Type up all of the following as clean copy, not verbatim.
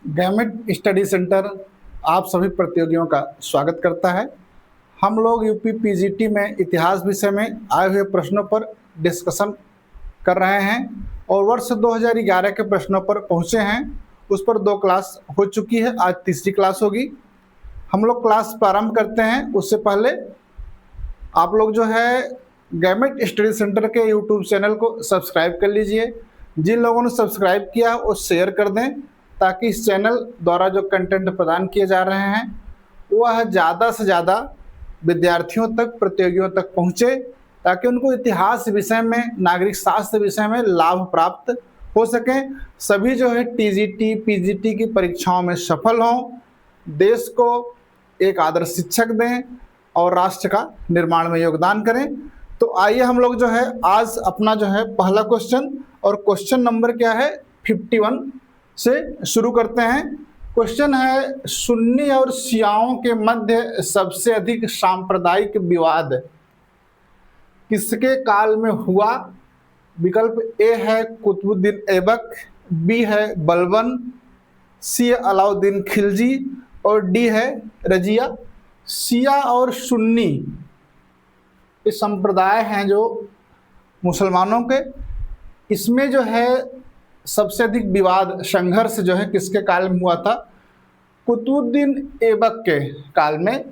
Gamete study centre आप सभी प्रतियोगियों का स्वागत करता है। हम लोग यूपी पीजीटी में इतिहास विषय में आए हुए प्रश्नों पर डिस्कशन कर रहे हैं और वर्ष 2011 के प्रश्नों पर पहुंचे हैं। उस पर 2 क्लास हो चुकी है, आज तीसरी क्लास होगी। हम लोग क्लास प्रारंभ करते हैं उससे पहले आप लोग जो है गैमेट स्टडी सेंटर के यूट्यूब चैनल को सब्सक्राइब कर लीजिए। जिन लोगों ने सब्सक्राइब किया वो शेयर कर दें ताकि इस चैनल द्वारा जो कंटेंट प्रदान किए जा रहे हैं वह ज़्यादा से ज़्यादा विद्यार्थियों तक, प्रतियोगियों तक पहुँचे ताकि उनको इतिहास विषय में, नागरिक शास्त्र विषय में लाभ प्राप्त हो सकें। सभी जो है टीजीटी, पीजीटी की परीक्षाओं में सफल हों, देश को एक आदर्श शिक्षक दें और राष्ट्र का निर्माण में योगदान करें। तो आइए हम लोग जो है आज अपना जो है पहला क्वेश्चन, और क्वेश्चन नंबर क्या है 51 से शुरू करते हैं। क्वेश्चन है, सुन्नी और शियाओं के मध्य सबसे अधिक सांप्रदायिक विवाद किसके काल में हुआ? विकल्प ए है कुतुबुद्दीन ऐबक, बी है बलबन, सी अलाउद्दीन खिलजी और डी है रजिया। शिया और सुन्नी ये संप्रदाय हैं जो मुसलमानों के, इसमें जो है सबसे अधिक विवाद, संघर्ष जो है किसके काल में हुआ था? कुतुबुद्दीन ऐबक के काल में।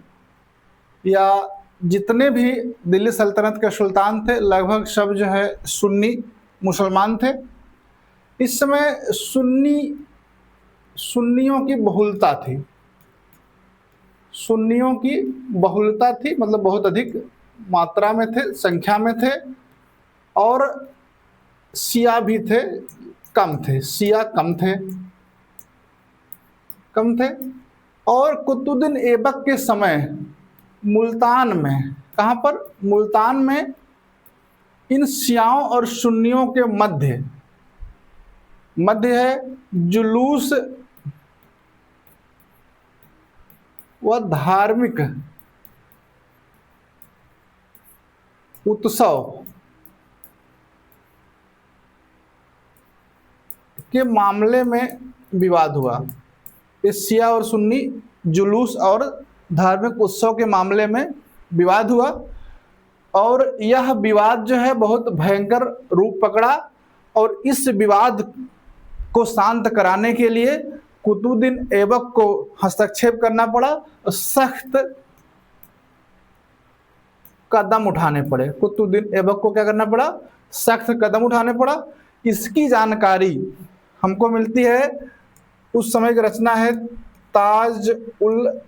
या जितने भी दिल्ली सल्तनत के सुल्तान थे लगभग सब जो है सुन्नी मुसलमान थे। इस समय सुन्नियों की बहुलता थी, सुन्नियों की बहुलता थी, मतलब बहुत अधिक मात्रा में थे, संख्या में थे, और शिया भी थे, कम थे, शिया कम थे। और कुतुबुद्दीन ऐबक के समय मुल्तान में, कहाँ पर? मुल्तान में इन शियाओं और सुन्नियों के मध्य है जुलूस व धार्मिक उत्सव के मामले में विवाद हुआ। इस शिया और सुन्नी जुलूस और धार्मिक उत्सव के मामले में विवाद हुआ, और यह विवाद जो है बहुत भयंकर रूप पकड़ा, और इस विवाद को शांत कराने के लिए कुतुबुद्दीन ऐबक को हस्तक्षेप करना पड़ा और सख्त कदम उठाने पड़े। कुतुबुद्दीन ऐबक को क्या करना पड़ा? सख्त कदम उठाने पड़ा। इसकी जानकारी हमको मिलती है, उस समय की रचना है ताज उल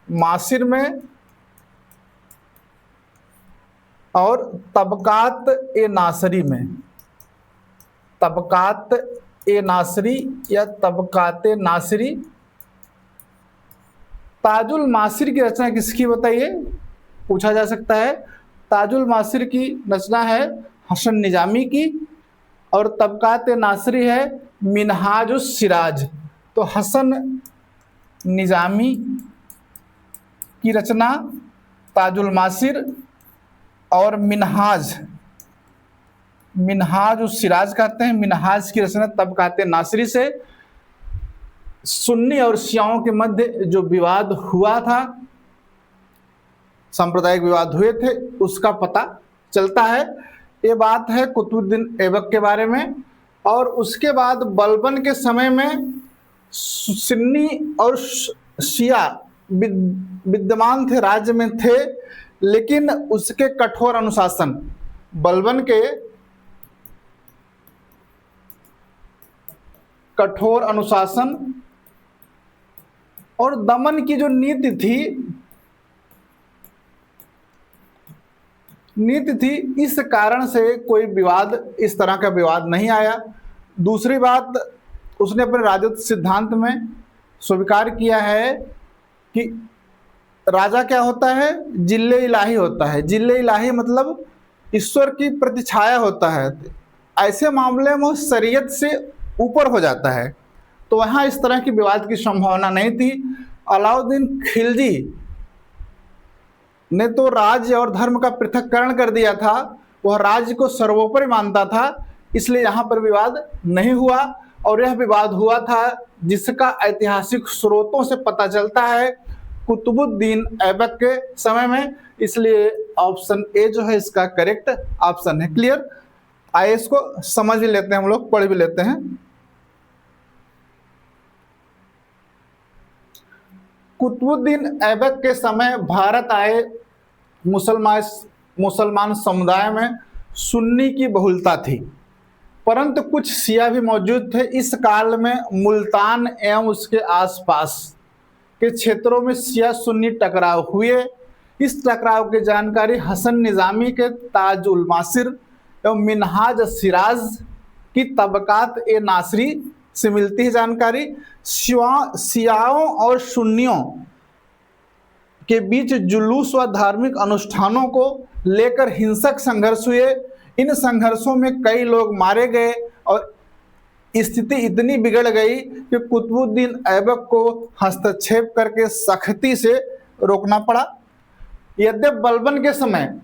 मासिर में और तबकात ए नासरी में। तबकात ए नासरी या तबकात ए नासरी। ताजुल मासिर की रचना किसकी बताइए, पूछा जा सकता है। ताजुल मासिर की रचना है हसन निजामी की, और तबकात ए नासरी है मिनहाजुस सिराज। तो हसन निजामी की रचना ताजुल मासिर और मिनहाज उस सिराज कहते हैं, मिनहाज की रचना तबकात नासरी से सुन्नी और शियाओं के मध्य जो विवाद हुआ था, सांप्रदायिक विवाद हुए थे, उसका पता चलता है। ये बात है कुतुबुद्दीन ऐबक के बारे में। और उसके बाद बलबन के समय में सुन्नी और शिया विद्यमान थे, राज्य में थे, लेकिन उसके कठोर अनुशासन, बलबन के कठोर अनुशासन और दमन की जो नीति थी, इस कारण से कोई विवाद, इस तरह का विवाद नहीं आया। दूसरी बात, उसने अपने राजत्व सिद्धांत में स्वीकार किया है कि राजा क्या होता है? जिल्ले इलाही होता है। जिल्ले इलाही मतलब ईश्वर की प्रतिछाया होता है। ऐसे मामले में शरीयत से ऊपर हो जाता है, तो वहाँ इस तरह की विवाद की संभावना नहीं थी। अलाउद्दीन खिलजी ने तो राज्य और धर्म का पृथक्करण कर दिया था, वह राज्य को सर्वोपरि मानता था, इसलिए यहाँ पर विवाद नहीं हुआ। और यह विवाद हुआ था जिसका ऐतिहासिक स्रोतों से पता चलता है कुतुबुद्दीन ऐबक के समय में। इसलिए ऑप्शन ए जो है इसका करेक्ट ऑप्शन है। क्लियर? आइए इसको समझ भी लेते हैं, हम लोग पढ़ भी लेते हैं। कुतुबुद्दीन ऐबक के समय भारत आए मुसलमान समुदाय में सुन्नी की बहुलता थी, परंतु कुछ शिया भी मौजूद थे। इस काल में मुल्तान एवं उसके आसपास के क्षेत्रों में शिया सुन्नी टकराव हुए। इस टकराव की जानकारी हसन निजामी के ताज उल मासिर एवं मिनहाज सिराज की तबकात ए नासरी से मिलती है जानकारी। शियाओं और सुन्नियों के बीच जुलूस व धार्मिक अनुष्ठानों को लेकर हिंसक संघर्ष हुए। इन संघर्षों में कई लोग मारे गए और स्थिति इतनी बिगड़ गई कि कुतुबुद्दीन ऐबक को हस्तक्षेप करके सख्ती से रोकना पड़ा। यद्यपि बलबन के समय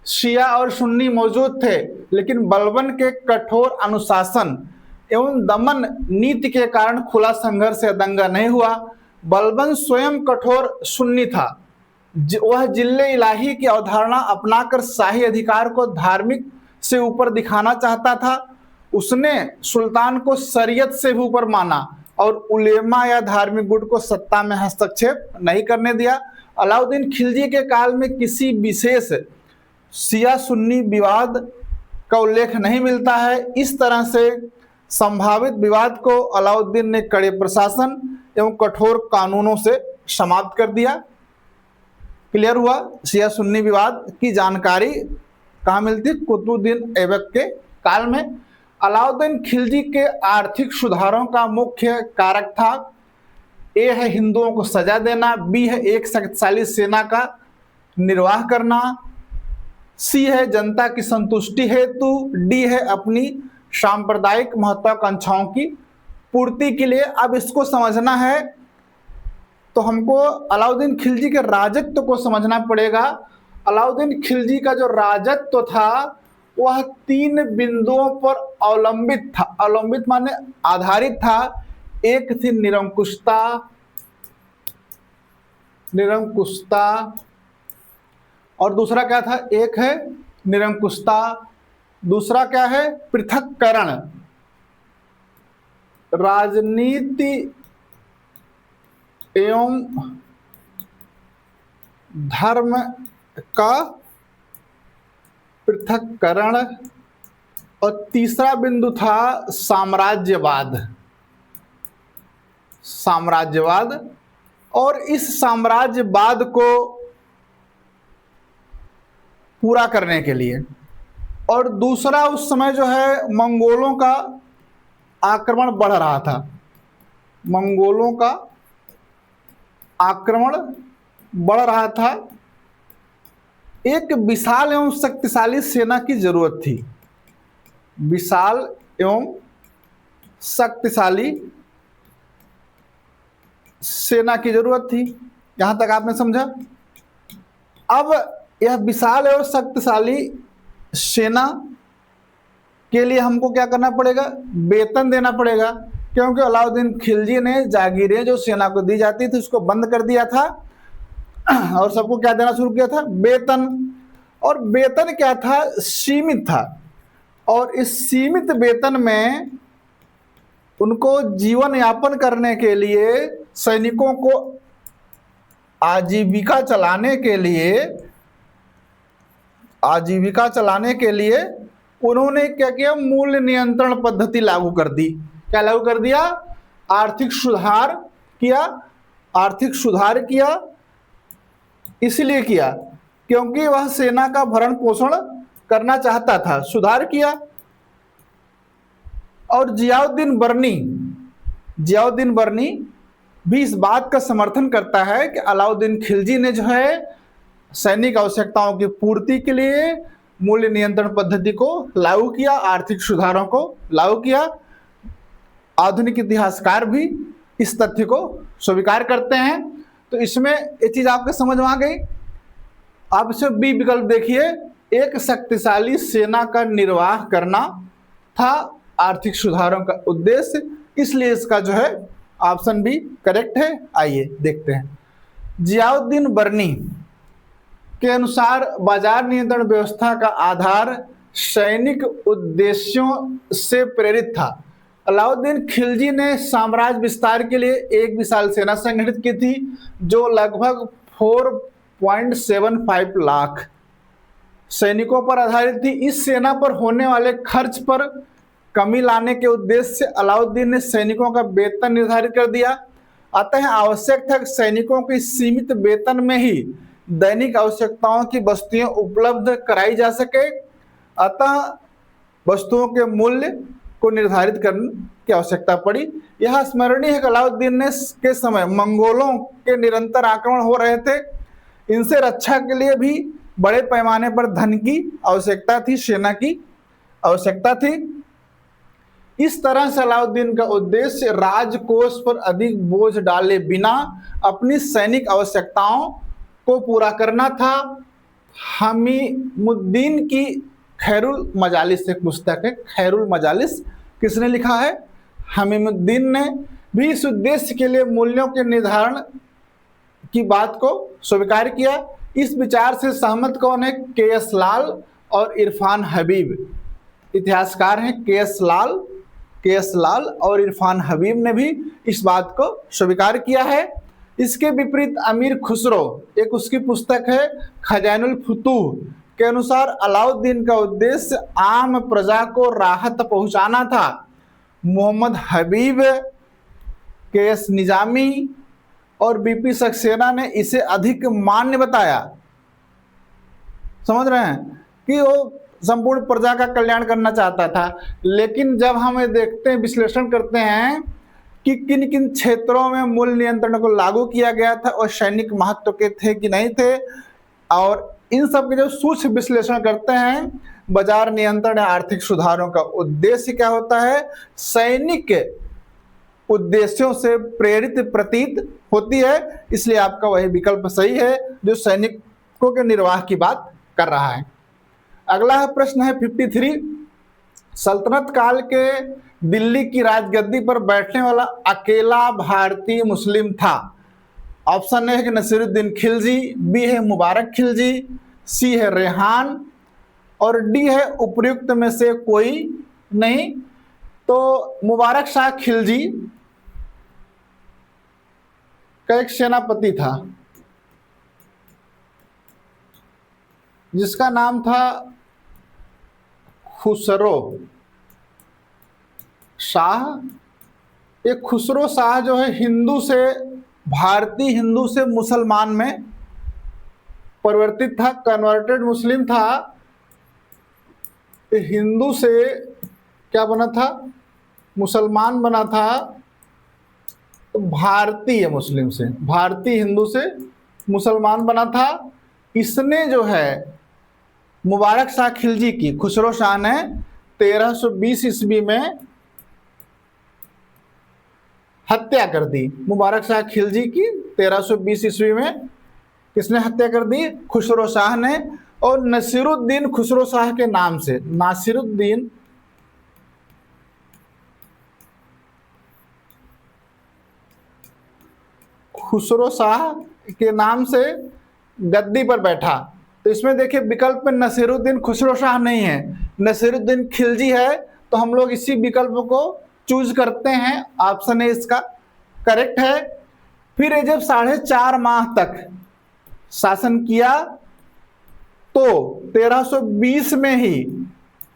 शिया और सुन्नी मौजूद थे, लेकिन बलबन के कठोर अनुशासन एवं दमन नीति के कारण खुला संघर्ष या दंगा नहीं हुआ। बलबन स्वयं कठोर सुन्नी था। वह जिल्ले इलाही की अवधारणा अपनाकर शाही अधिकार को धार्मिक से ऊपर दिखाना चाहता था। उसने सुल्तान को शरीयत से भी ऊपर माना और उलेमा या धार्मिक गुट को सत्ता में हस्तक्षेप नहीं करने दिया। अलाउद्दीन खिलजी के काल में किसी विशेष शिया सुन्नी विवाद का उल्लेख नहीं मिलता है। इस तरह से संभावित विवाद को अलाउद्दीन ने कड़े प्रशासन एवं कठोर कानूनों से समाप्त कर दिया। क्लियर हुआ? शिया सुन्नी विवाद की जानकारी कहाँ मिलती? कुतुबुद्दीन ऐबक के काल में। अलाउद्दीन खिलजी के आर्थिक सुधारों का मुख्य कारक था ए है हिंदुओं को सजा देना, बी है एक शक्तिशाली सेना का निर्वाह करना, सी है जनता की संतुष्टि हेतु, डी है अपनी सांप्रदायिक महत्वाकांक्षाओं की पूर्ति के लिए। अब इसको समझना है तो हमको अलाउद्दीन खिलजी के राजत्व को समझना पड़ेगा। अलाउद्दीन खिलजी का जो राजत्व था वह 3 बिंदुओं पर अवलंबित था। अवलंबित माने आधारित था। एक थी निरंकुशता और दूसरा क्या था? एक है निरंकुशता, दूसरा क्या है? पृथक्करण। राजनीति एवं धर्म का पृथक्करण और तीसरा बिंदु था साम्राज्यवाद। और इस साम्राज्यवाद को पूरा करने के लिए, और दूसरा उस समय जो है मंगोलों का आक्रमण बढ़ रहा था। मंगोलों का आक्रमण बढ़ रहा था। एक विशाल एवं शक्तिशाली सेना की जरूरत थी। विशाल एवं शक्तिशाली सेना की जरूरत थी। यहां तक आपने समझा? अब यह विशाल एवं शक्तिशाली सेना के लिए हमको क्या करना पड़ेगा? वेतन देना पड़ेगा, क्योंकि अलाउद्दीन खिलजी ने जागीरें जो सेना को दी जाती थी उसको बंद कर दिया था और सबको क्या देना शुरू किया था? वेतन। और वेतन क्या था? सीमित था। और इस सीमित वेतन में उनको जीवन यापन करने के लिए, सैनिकों को आजीविका चलाने के लिए उन्होंने क्या किया? मूल्य नियंत्रण पद्धति लागू कर दी। क्या लागू कर दिया? आर्थिक सुधार किया। इसलिए किया क्योंकि वह सेना का भरण पोषण करना चाहता था। सुधार किया। और जियाउद्दीन बर्नी भी इस बात का समर्थन करता है कि अलाउद्दीन खिलजी ने जो है सैनिक आवश्यकताओं की पूर्ति के लिए मूल्य नियंत्रण पद्धति को लागू किया, आर्थिक सुधारों को लागू किया। आधुनिक इतिहासकार भी इस तथ्य को स्वीकार करते हैं। तो इसमें ये चीज आपके समझ में आ गई। आप इसे बी विकल्प देखिए, एक शक्तिशाली सेना का निर्वाह करना था आर्थिक सुधारों का उद्देश्य, इसलिए इसका जो है ऑप्शन बी करेक्ट है। आइए देखते हैं। जियाउद्दीन बर्नी के अनुसार बाजार नियंत्रण व्यवस्था का आधार सैनिक उद्देश्यों से प्रेरित था। अलाउद्दीन खिलजी ने साम्राज्य विस्तार के लिए एक विशाल सेना संगठित की थी जो लगभग 4.75 लाख सैनिकों पर आधारित थी। इस सेना पर होने वाले खर्च पर कमी लाने के उद्देश्य से अलाउद्दीन ने सैनिकों का वेतन निर्धारित कर दिया। अतः आवश्यक था कि सैनिकों की सीमित वेतन में ही दैनिक आवश्यकताओं की वस्तुएं उपलब्ध कराई जा सके। अतः वस्तुओं के मूल्य को निर्धारित करने की आवश्यकता पड़ी। यह स्मरणीय है कि अलाउद्दीन ने के समय मंगोलों के निरंतर आक्रमण हो रहे थे। इनसे रक्षा के लिए भी बड़े पैमाने पर धन की आवश्यकता थी, सेना की आवश्यकता थी। इस तरह से अलाउद्दीन का उद्देश्य राजकोष पर अधिक बोझ डाले बिना अपनी सैनिक आवश्यकताओं को पूरा करना था। हमीमुद्दीन की खैरुल मजालिस एक पुस्तक है, खैरुल मजालिस किसने लिखा है? हमीमुद्दीन ने भी इस उद्देश्य के लिए मूल्यों के निर्धारण की बात को स्वीकार किया। इस विचार से सहमत कौन है? के.एस. लाल और इरफान हबीब इतिहासकार हैं। के.एस. लाल और इरफान हबीब ने भी इस बात को स्वीकार किया है। इसके विपरीत अमीर खुसरो, एक उसकी पुस्तक है खजानुल फुतूह, के अनुसार अलाउद्दीन का उद्देश्य आम प्रजा को राहत पहुंचाना था। मोहम्मद हबीब, के.एस. निजामी और बीपी सक्सेना ने इसे अधिक मान्य बताया। समझ रहे हैं कि वो संपूर्ण प्रजा का कल्याण करना चाहता था। लेकिन जब हम देखते हैं, विश्लेषण करते हैं कि किन किन क्षेत्रों में मूल्य नियंत्रण को लागू किया गया था और सैनिक महत्व के थे कि नहीं थे, और इन सब के जो सूक्ष्म विश्लेषण करते हैं, बाजार नियंत्रण आर्थिक सुधारों का उद्देश्य क्या होता है, सैनिक उद्देश्यों से प्रेरित प्रतीत होती है। इसलिए आपका वही विकल्प सही है जो सैनिकों के निर्वाह की बात कर रहा है। अगला प्रश्न है 53। सल्तनत काल के दिल्ली की राजगद्दी पर बैठने वाला अकेला भारतीय मुस्लिम था। ऑप्शन ए है कि नसीरुद्दीन खिलजी, बी है मुबारक खिलजी, सी है रेहान और डी है उपर्युक्त में से कोई नहीं। तो मुबारक शाह खिलजी का एक सेनापति था जिसका नाम था खुसरो शाह। एक खुसरो शाह जो है हिंदू से, भारतीय हिंदू से मुसलमान में परिवर्तित था, कन्वर्टेड मुस्लिम था। हिंदू से क्या बना था? मुसलमान बना था। तो भारतीय मुस्लिम से, भारतीय हिंदू से मुसलमान बना था। इसने जो है मुबारक शाह खिलजी की, खुसरो शाह ने 1320 ईस्वी में हत्या कर दी। मुबारक शाह खिलजी की 1320 ईस्वी में किसने हत्या कर दी? खुसरो शाह ने। और नसीरुद्दीन खुसरो शाह के नाम से, नासिरुद्दीन खुसरो शाह के नाम से गद्दी पर बैठा। तो इसमें देखिए विकल्प में नसीरुद्दीन खुसरो शाह नहीं है, नसीरुद्दीन खिलजी है। तो हम लोग इसी विकल्प को चूज करते हैं। ऑप्शन ए इसका करेक्ट है। फिर ये जब 4.5 माह तक शासन किया तो 1320 में ही,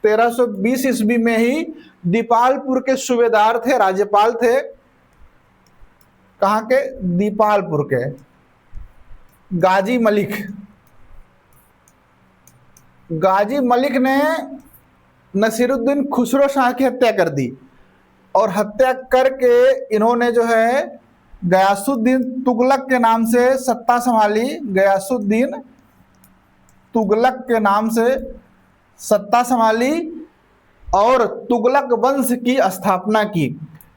1320 ईस्वी में ही दीपालपुर के सूबेदार थे, राज्यपाल थे। कहाँ के? दीपालपुर के गाजी मलिक। गाजी मलिक ने नसीरुद्दीन खुसरो शाह की हत्या कर दी और हत्या करके इन्होंने जो है गयासुद्दीन तुगलक के नाम से सत्ता संभाली। गयासुद्दीन तुगलक के नाम से सत्ता संभाली और तुगलक वंश की स्थापना की।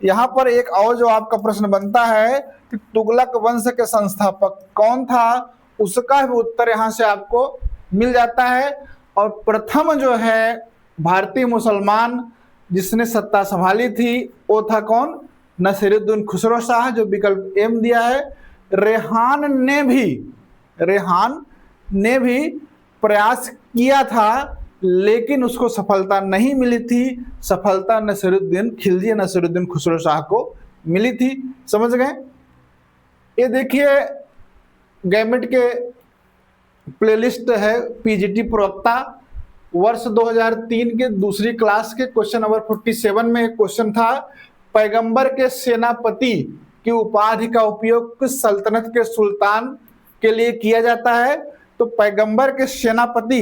यहाँ पर एक और जो आपका प्रश्न बनता है कि तुगलक वंश के संस्थापक कौन था, उसका भी उत्तर यहाँ से आपको मिल जाता है। और प्रथम जो है भारतीय मुसलमान जिसने सत्ता संभाली थी वो था कौन? नसीरुद्दीन खुसरो शाह, जो विकल्प एम दिया है। रेहान ने भी प्रयास किया था, लेकिन उसको सफलता नहीं मिली थी। सफलता नसीरुद्दीन खिलजी नसीरुद्दीन खुसरो शाह को मिली थी। समझ गए? ये देखिए गैमेट के प्लेलिस्ट है पीजीटी प्रवक्ता, वर्ष 2003 के दूसरी क्लास के क्वेश्चन नंबर 47 में एक क्वेश्चन था, पैगंबर के सेनापति की उपाधि का उपयोग किस सल्तनत के सुल्तान के लिए किया जाता है? तो पैगंबर के सेनापति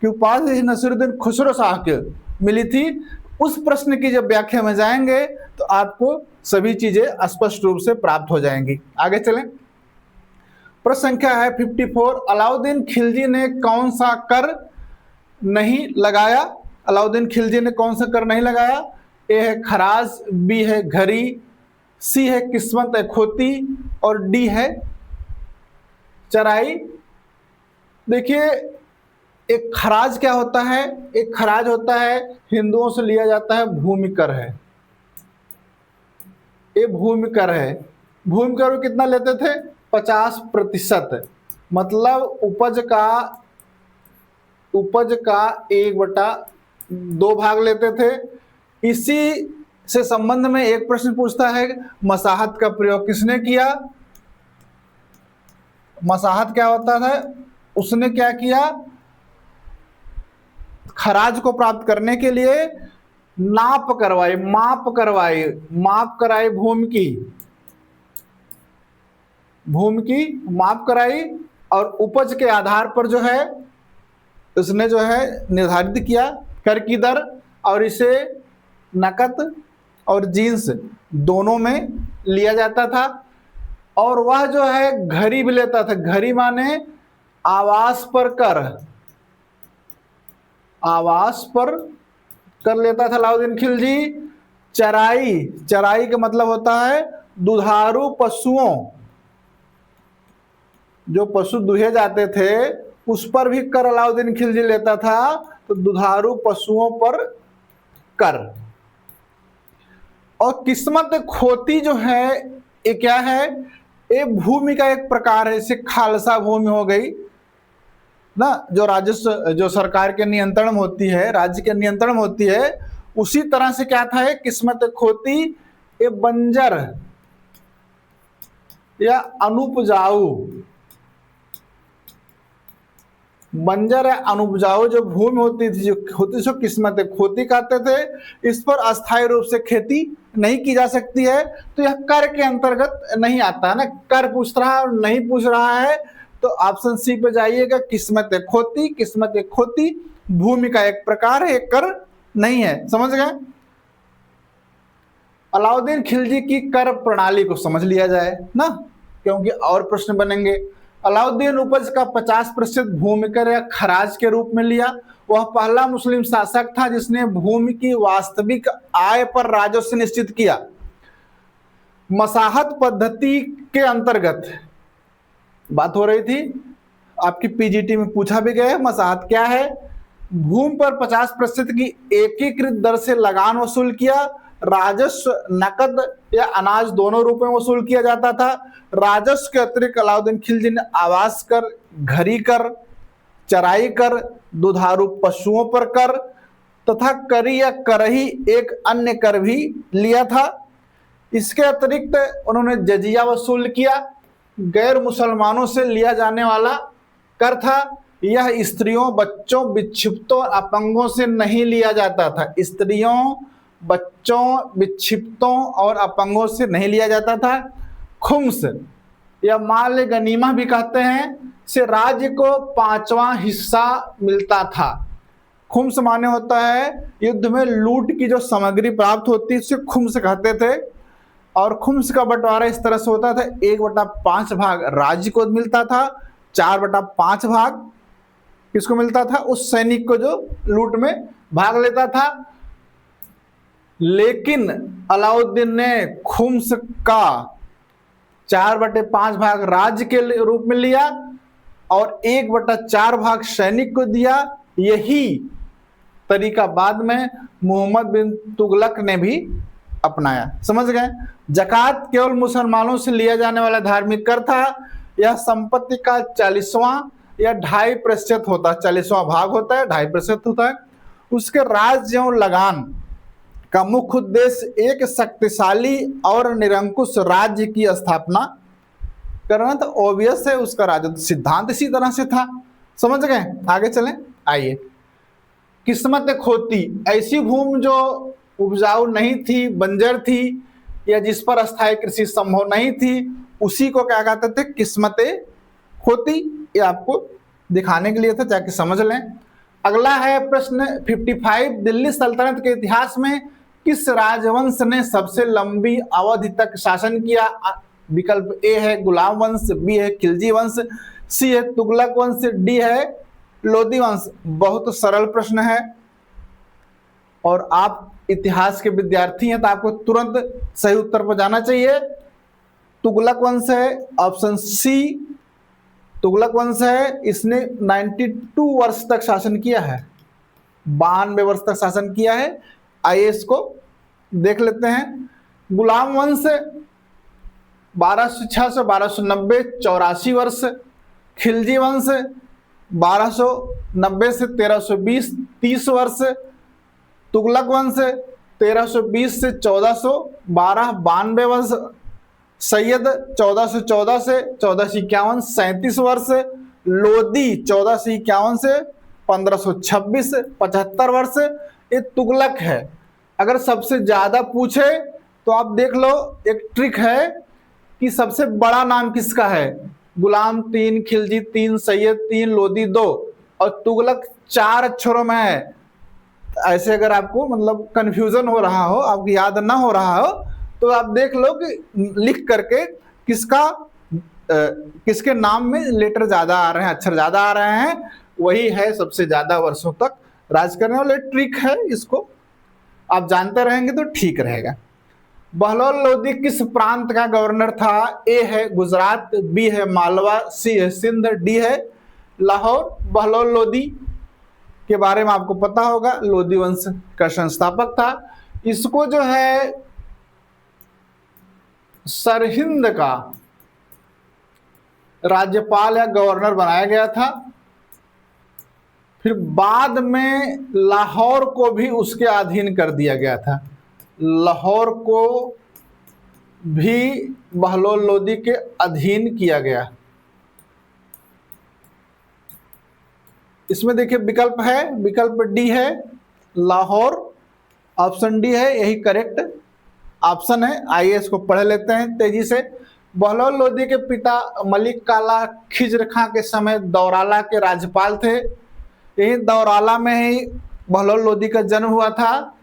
की उपाधि नसीरुद्दीन खुसरो शाह के मिली थी। उस प्रश्न की जब व्याख्या में जाएंगे तो आपको सभी चीजें स्पष्ट रूप से प्राप्त हो जाएंगी। आगे चलें। प्रश्न संख्या है 54, अलाउद्दीन खिलजी ने कौन सा कर नहीं लगाया? अलाउद्दीन खिलजी ने कौन सा कर नहीं लगाया? ए है खराज, बी है घरी, सी है किस्मत है खोती और डी है चराई। देखिए एक खराज क्या होता है? एक खराज होता है हिंदुओं से लिया जाता है भूमि कर है। ये भूमि कर है। भूमि कर कितना लेते थे? 50%, मतलब उपज का 1/2 भाग लेते थे। इसी से संबंध में एक प्रश्न पूछता है, मसाहत का प्रयोग किसने किया? मसाहत क्या होता है? उसने क्या किया? खराज को प्राप्त करने के लिए माप कराई भूमि की माप कराई और उपज के आधार पर जो है उसने जो है निर्धारित किया कर की दर, और इसे नकद और जींस दोनों में लिया जाता था। और वह जो है घरी भी लेता था। घरी माने आवास पर कर लेता था अलाउद्दीन खिलजी। चराई का मतलब होता है दुधारू पशुओं, जो पशु दुहे जाते थे उस पर भी कर अलाउद्दीन खिलजी लेता था। तो दुधारू पशुओं पर कर। और किस्मत खोती जो है ये क्या है? ये भूमि का एक प्रकार है। इसे खालसा भूमि हो गई ना, जो राजस्व जो सरकार के नियंत्रण में होती है, राज्य के नियंत्रण में होती है, उसी तरह से क्या था? किस्मत खोती ये बंजर या अनुपजाऊ जो भूमि होती थी, जो किस्मत खोती कहते थे। इस पर अस्थायी रूप से खेती नहीं की जा सकती है, तो यह कर के अंतर्गत नहीं आता है ना। कर पूछ रहा है और नहीं पूछ रहा है तो ऑप्शन सी पे जाइएगा, किस्मत खोती भूमि का एक प्रकार है, एक कर नहीं है। समझ गए? अलाउद्दीन खिलजी की कर प्रणाली को समझ लिया जाए ना, क्योंकि और प्रश्न बनेंगे। अलाउद्दीन उपज का 50% भूमि कर या खराज के रूप में लिया। वह पहला मुस्लिम शासक था जिसने भूमि की वास्तविक आय पर राजस्व निश्चित किया। मसाहत पद्धति के अंतर्गत बात हो रही थी, आपकी पीजीटी में पूछा भी गया है। मसाहत क्या है? भूमि पर 50% की एकीकृत दर से लगान वसूल किया। राजस्व नकद या अनाज दोनों रूप में वसूल किया जाता था। राजस्व के अतिरिक्त अलाउद्दीन खिलजी ने आवास कर, घरी कर, चराई कर, दुधारू पशुओं पर कर तथा करी या करही एक अन्य कर भी लिया था। इसके अतिरिक्त उन्होंने जजिया वसूल किया। गैर मुसलमानों से लिया जाने वाला कर था। यह स्त्रियों, बच्चों, विक्षिप्तों, अपंगों से नहीं लिया जाता था। स्त्रियों, बच्चों, विक्षिप्तों और अपंगों से नहीं लिया जाता था। खुम्स या माल गनीमा भी कहते हैं, से राज्य को 5वां हिस्सा मिलता था। खुम्स माने होता है युद्ध में लूट की जो सामग्री प्राप्त होती है उसे खुम्स कहते थे। और खुम्स का बंटवारा इस तरह से होता था, 1/5 भाग राज्य को मिलता था, 4/5 भाग किसको मिलता था? उस सैनिक को जो लूट में भाग लेता था। लेकिन अलाउद्दीन ने खुम्स का 4/5 भाग राज्य के रूप में लिया और 1/4 भाग सैनिक को दिया। यही तरीका बाद में मोहम्मद बिन तुगलक ने भी अपनाया। समझ गए? ज़कात केवल मुसलमानों से लिया जाने वाला धार्मिक कर था। यह संपत्ति का 40वां या 2.5% होता है, 40वां भाग होता है, 2.5% होता है। उसके राज्य और लगान का मुख्य उद्देश्य एक शक्तिशाली और निरंकुश राज्य की स्थापना करना था। ऑब्वियस है, उसका राजत्व सिद्धांत इसी तरह से था। समझ गए? आगे चलें, आइए। किस्मत खोती, ऐसी भूमि जो उपजाऊ नहीं थी, बंजर थी, या जिस पर अस्थायी कृषि संभव नहीं थी, उसी को क्या कहते थे? किस्मतें खोती। ये आपको दिखाने के लिए था, जाके समझ लें। अगला है प्रश्न 55, दिल्ली सल्तनत के इतिहास में किस राजवंश ने सबसे लंबी अवधि तक शासन किया? विकल्प ए है गुलाम वंश, बी है खिलजी वंश, सी है तुगलक वंश, डी है लोदी वंश। बहुत सरल प्रश्न है और आप इतिहास के विद्यार्थी हैं तो आपको तुरंत सही उत्तर पर जाना चाहिए। तुगलक वंश है, ऑप्शन सी तुगलक वंश है। इसने 92 वर्ष तक शासन किया है, 92 वर्ष तक शासन किया है। आइए इसको देख लेते हैं। गुलाम वंश 1206 से 1290, 84 वर्ष। खिलजी वंश 1290 से 1320, 30 वर्ष। तुगलक वंश 1320 से 1412, 92 वर्ष। सैयद 1414 से 1451, 37 वर्ष। लोदी 1451 से 1526, 75 वर्ष। ये तुगलक है। अगर सबसे ज्यादा पूछे तो आप देख लो, एक ट्रिक है कि सबसे बड़ा नाम किसका है। गुलाम 3, खिलजी 3, सैयद 3, लोदी 2 और तुगलक 4 अक्षरों में है। ऐसे अगर आपको मतलब कंफ्यूजन हो रहा हो, आपको याद ना हो रहा हो, तो आप देख लो कि लिख करके किसके नाम में लेटर ज्यादा आ रहे हैं, अक्षर ज्यादा आ रहे हैं, वही है सबसे ज्यादा वर्षों तक राज करने वाले। ट्रिक है, इसको आप जानते रहेंगे तो ठीक रहेगा। बहलोल लोदी किस प्रांत का गवर्नर था? ए है गुजरात, बी है मालवा, सी है सिंध, डी है लाहौर। बहलोल लोदी के बारे में आपको पता होगा, लोदी वंश का संस्थापक था। इसको जो है सरहिंद का राज्यपाल या गवर्नर बनाया गया था। फिर बाद में लाहौर को भी उसके अधीन कर दिया गया था। लाहौर को भी बहलोल लोदी के अधीन किया गया। इसमें देखिए विकल्प है, विकल्प डी है लाहौर, ऑप्शन डी है यही करेक्ट ऑप्शन है। आइए इसको पढ़ लेते हैं तेजी से। बहलोल लोदी के पिता मलिक काला खिज्र खां के समय दौराला के राज्यपाल थे। यही दौराला में ही बहलोल लोदी का जन्म हुआ था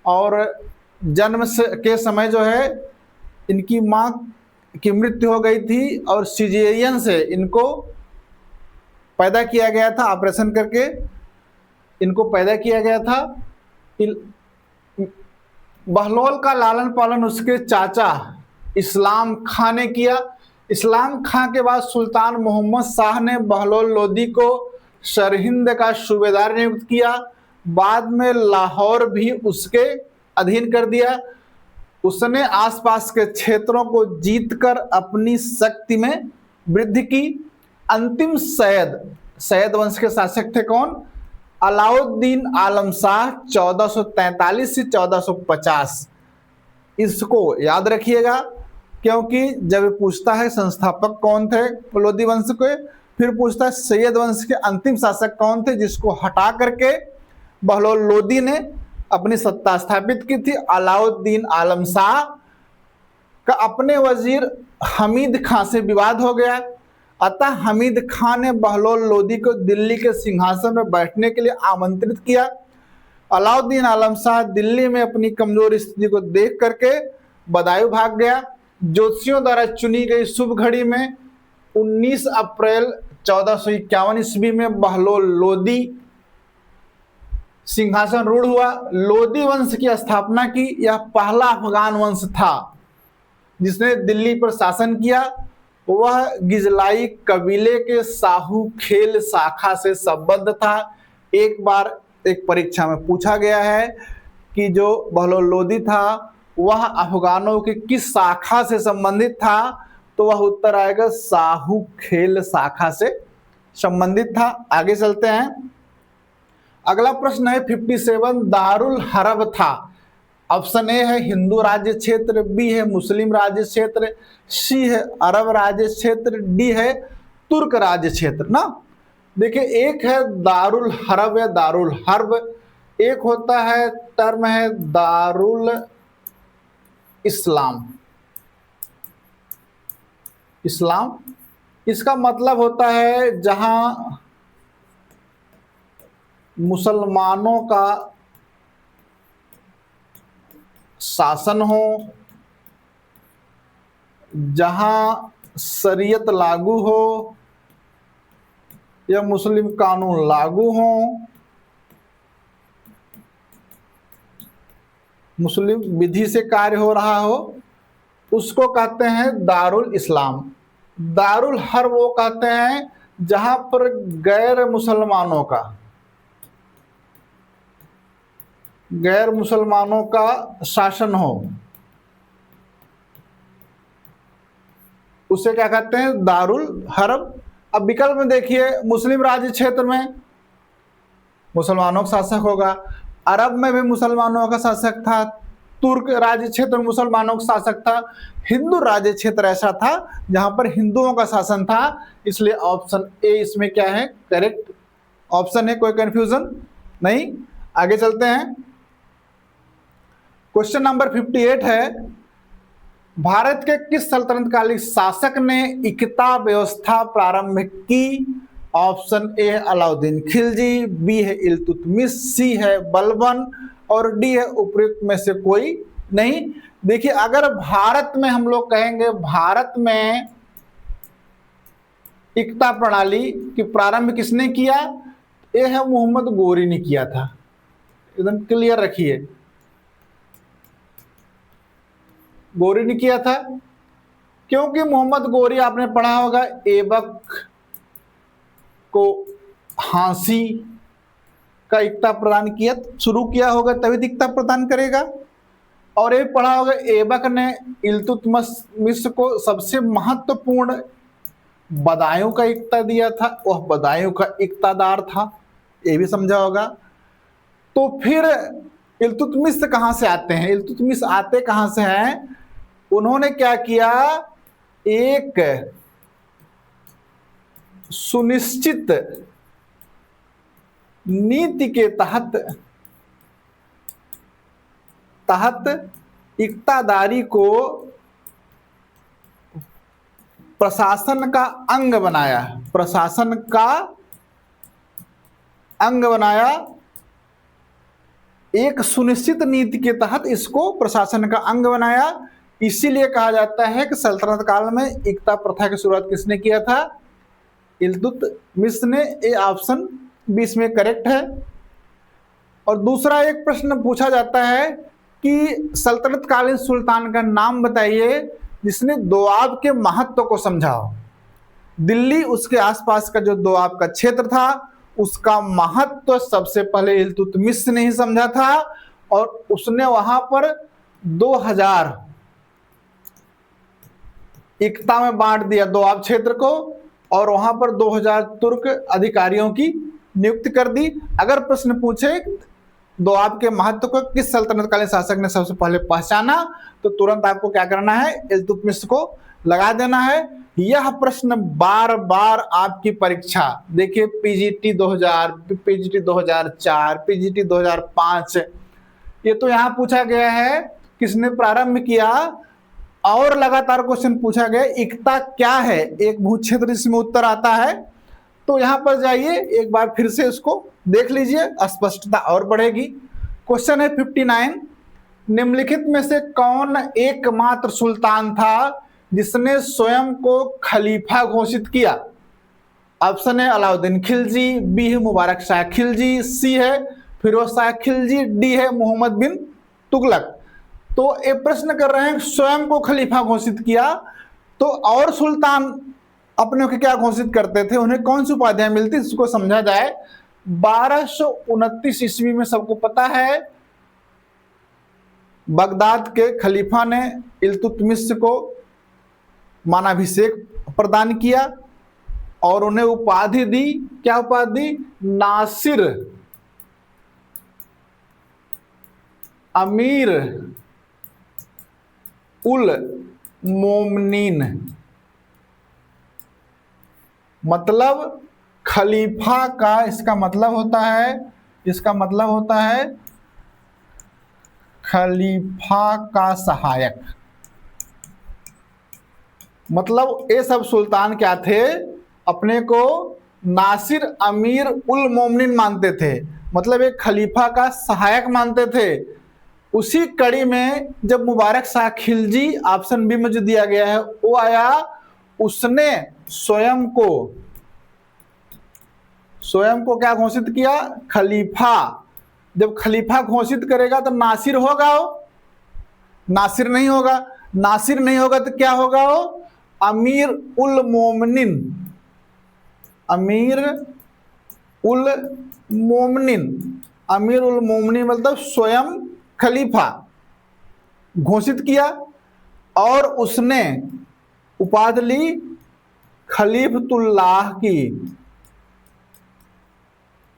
और जन्म के समय जो है इनकी मां की मृत्यु हो गई थी और सिजेरियन से इनको पैदा किया गया था, ऑपरेशन करके इनको पैदा किया गया था। बहलोल का लालन पालन उसके चाचा इस्लाम खां ने किया। इस्लाम खां के बाद सुल्तान मोहम्मद शाह ने बहलोल लोदी को सरहिंद का सूबेदार नियुक्त किया। बाद में लाहौर भी उसके अधीन कर दिया। उसने आसपास के क्षेत्रों को जीतकर अपनी शक्ति में वृद्धि की। अंतिम सैयद वंश के शासक थे कौन? अलाउद्दीन आलम शाह 1443 से 1450। इसको याद रखिएगा क्योंकि जब पूछता है संस्थापक कौन थे लोदी वंश के, फिर पूछता है सैयद वंश के अंतिम शासक कौन थे जिसको हटा करके बहलोल लोदी ने अपनी सत्ता स्थापित की थी। अलाउद्दीन आलम शाह का अपने वजीर हमीद खां से विवाद हो गया, अतः हमीद खान ने बहलोल लोदी को दिल्ली के सिंहासन पर बैठने के लिए आमंत्रित किया। अलाउद्दीन आलम शाह दिल्ली में अपनी कमजोर स्थिति को देख करके बदायूं भाग गया। ज्योतिषियों द्वारा चुनी गई शुभ घड़ी में 19 अप्रैल 1451 ईस्वी में बहलोल लोदी सिंहासन रूढ़ हुआ। लोदी वंश की स्थापना की। यह पहला अफगान वंश था जिसने दिल्ली पर शासन किया। वह गिजलाई कबीले के साहू खेल शाखा से संबद्ध था। एक बार एक परीक्षा में पूछा गया है कि जो बहलोल लोदी था वह अफगानों की किस शाखा से संबंधित था, तो वह उत्तर आएगा शाहू खेल शाखा से संबंधित था। आगे चलते हैं। अगला प्रश्न है 57 दारुल हरब था। ऑप्शन ए है हिंदू राज्य क्षेत्र, बी है मुस्लिम राज्य क्षेत्र, सी है अरब राज्य क्षेत्र, डी है तुर्क राज्य क्षेत्र ना। देखिए, एक है दारुल हरब या दारुल हर्ब, एक होता है टर्म है दारुल इस्लाम। इस्लाम इसका मतलब होता है जहां मुसलमानों का शासन हो, जहां शरीयत लागू हो या मुस्लिम कानून लागू हो, मुस्लिम विधि से कार्य हो रहा हो, उसको कहते हैं दारुल इस्लाम। दारुल हर्ब वो कहते हैं जहां पर गैर मुसलमानों का शासन हो, उसे क्या कहते हैं दारुल हर्ब। अब विकल्प में देखिए, मुस्लिम राज्य क्षेत्र में मुसलमानों का शासक होगा, अरब में भी मुसलमानों का शासक था, तुर्क राज्य क्षेत्र में मुसलमानों का शासक था, हिंदू राज्य क्षेत्र ऐसा था जहां पर हिंदुओं का शासन था। इसलिए ऑप्शन ए इसमें क्या है करेक्ट ऑप्शन है, कोई कंफ्यूजन नहीं। आगे चलते हैं। क्वेश्चन नंबर 58 है, भारत के किस सल्तनत कालीन शासक ने इक्ता व्यवस्था प्रारंभ की? ऑप्शन ए है अलाउद्दीन खिलजी, बी है इल्तुतमिश, सी है बलबन और डी है उपयुक्त में से कोई नहीं। देखिए, अगर भारत में हम लोग कहेंगे भारत में इक्ता प्रणाली की प्रारंभ किसने किया? ये है मोहम्मद गोरी ने किया था। एकदम क्लियर रखिए, गोरी ने किया था, क्योंकि मोहम्मद गोरी आपने पढ़ा होगा ऐबक को हांसी का इक्ता प्रदान किया, शुरू किया होगा तभी इक्ता प्रदान करेगा। और ये पढ़ा होगा ऐबक ने इल्तुतमिश को सबसे महत्वपूर्ण बदायूं का इक्ता दिया था, वह बदायूं का इक्तादार था, ये भी समझा होगा। तो फिर इल्तुतमिश कहां से आते हैं? इल्तुतमिश आते कहां से हैं? उन्होंने क्या किया, एक सुनिश्चित नीति के तहत इक्तादारी को प्रशासन का अंग बनाया, प्रशासन का अंग बनाया। एक सुनिश्चित नीति के तहत इसको प्रशासन का अंग बनाया। इसीलिए कहा जाता है कि सल्तनत काल में इक्ता प्रथा की शुरुआत किसने किया था? इल्तुतमिश ने। ये ऑप्शन 20 में करेक्ट है। और दूसरा एक प्रश्न पूछा जाता है कि सल्तनत कालीन सुल्तान का नाम बताइए जिसने दोआब के महत्व को समझा हो। दिल्ली उसके आसपास का जो दोआब का क्षेत्र था उसका महत्व सबसे पहले इल्तुतमिश ने ही समझा था, और उसने वहां पर 2000 इक्ता में बांट दिया दोआब क्षेत्र को, और वहां पर 2000 तुर्क अधिकारियों की नियुक्ति कर दी। अगर प्रश्न पूछे दोआब के महत्व को किस सल्तनत कालीन शासक ने सबसे पहले पहचाना, तो तुरंत आपको क्या करना है, इल्तुतमिश को लगा देना है। यह प्रश्न बार बार आपकी परीक्षा देखिए पीजीटी 2000, पीजीटी 2004, पीजीटी 2005, ये तो यहाँ पूछा गया है किसने प्रारंभ किया, और लगातार क्वेश्चन पूछा गया इक्ता क्या है, एक भूक्षेत्र इसमें उत्तर आता है। तो यहां पर जाइए एक बार फिर से इसको देख लीजिए, स्पष्टता और बढ़ेगी। क्वेश्चन है 59, निम्नलिखित में से कौन एकमात्र सुल्तान था जिसने स्वयं को खलीफा घोषित किया? ऑप्शन है अलाउद्दीन खिलजी, बी है मुबारक शाह खिलजी, सी है फिरोज शाह खिलजी, डी है मोहम्मद बिन तुगलक। तो ये प्रश्न कर रहे हैं स्वयं को खलीफा घोषित किया, तो और सुल्तान अपने को क्या घोषित करते थे, उन्हें कौन सी उपाधियां मिलती, इसको समझा जाए। 1229 ईस्वी में सबको पता है बगदाद के खलीफा ने इल्तुतमिश को मानाभिषेक प्रदान किया और उन्हें उपाधि दी। क्या उपाधि? नासिर अमीर उल मोमनीन, मतलब खलीफा का इसका मतलब होता है खलीफा का सहायक। मतलब ये सब सुल्तान क्या थे? अपने को नासिर अमीर उल मोमनीन मानते थे, मतलब एक खलीफा का सहायक मानते थे। उसी कड़ी में जब मुबारक शाह खिलजी, ऑप्शन बी में जो दिया गया है वो आया, उसने स्वयं को क्या घोषित किया? खलीफा। जब खलीफा घोषित करेगा तो नासिर होगा वो? नासिर नहीं होगा तो क्या होगा वो? अमीर उल मोमनीन। अमीर उल मोमनीन मतलब स्वयं खलीफा घोषित किया और उसने उपाधि ली खलीफतुल्लाह की।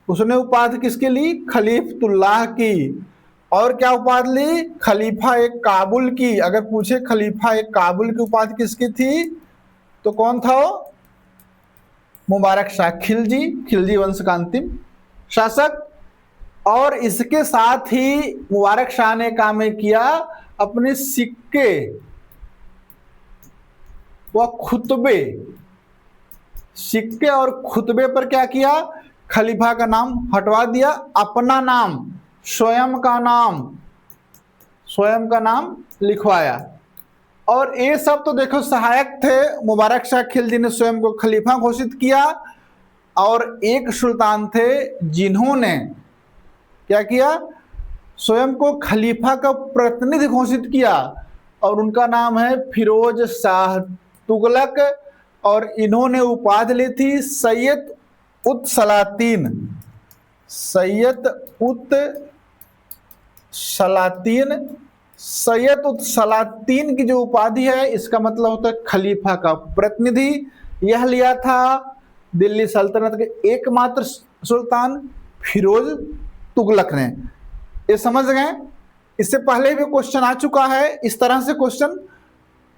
उसने उपाधि किसके ली? खलीफतुल्लाह की। और क्या उपाधि ली? खलीफा एक काबुल की। अगर पूछे खलीफा एक काबुल की उपाधि किसकी थी तो कौन था वो? मुबारक शाह खिलजी वंश का अंतिम शासक। और इसके साथ ही मुबारक शाह ने काम किया, अपने सिक्के व सिक्के और खुतबे पर क्या किया? खलीफा का नाम हटवा दिया, अपना नाम, स्वयं का नाम लिखवाया। और ये सब तो देखो सहायक थे। मुबारक शाह खिलजी ने स्वयं को खलीफा घोषित किया और एक सुल्तान थे जिन्होंने क्या किया? स्वयं को खलीफा का प्रतिनिधि घोषित किया और उनका नाम है फिरोज शाह तुगलक और इन्होंने उपाधि ली थी सैयद उत सलातीन की जो उपाधि है इसका मतलब होता है खलीफा का प्रतिनिधि। यह लिया था दिल्ली सल्तनत के एकमात्र सुल्तान फिरोज तुगलक ने। ये समझ गए? इससे पहले भी क्वेश्चन आ चुका है इस तरह से क्वेश्चन।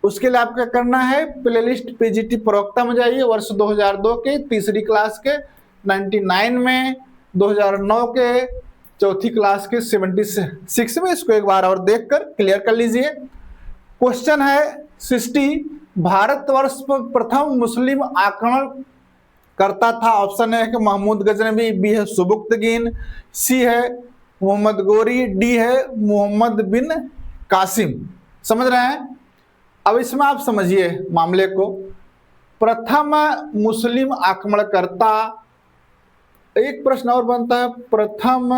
उसके लिए आपका करना है प्लेलिस्ट पीजीटी प्रवक्ता में जाइए, वर्ष 2002 के तीसरी क्लास के 99 में, 2009 के चौथी क्लास के 76 में। इसको एक बार और देखकर क्लियर कर लीजिए। क्वेश्चन है 60, भारतवर्ष पर प्रथम मुस्लिम आक्रमण करता था। ऑप्शन है कि महमूद गजनवी, बी है सुबुक्तगीन, सी है मोहम्मद गोरी, डी है मोहम्मद बिन कासिम। समझ रहे हैं? अब इसमें आप समझिए मामले को। प्रथम मुस्लिम आक्रमणकर्ता, एक प्रश्न और बनता है, प्रथम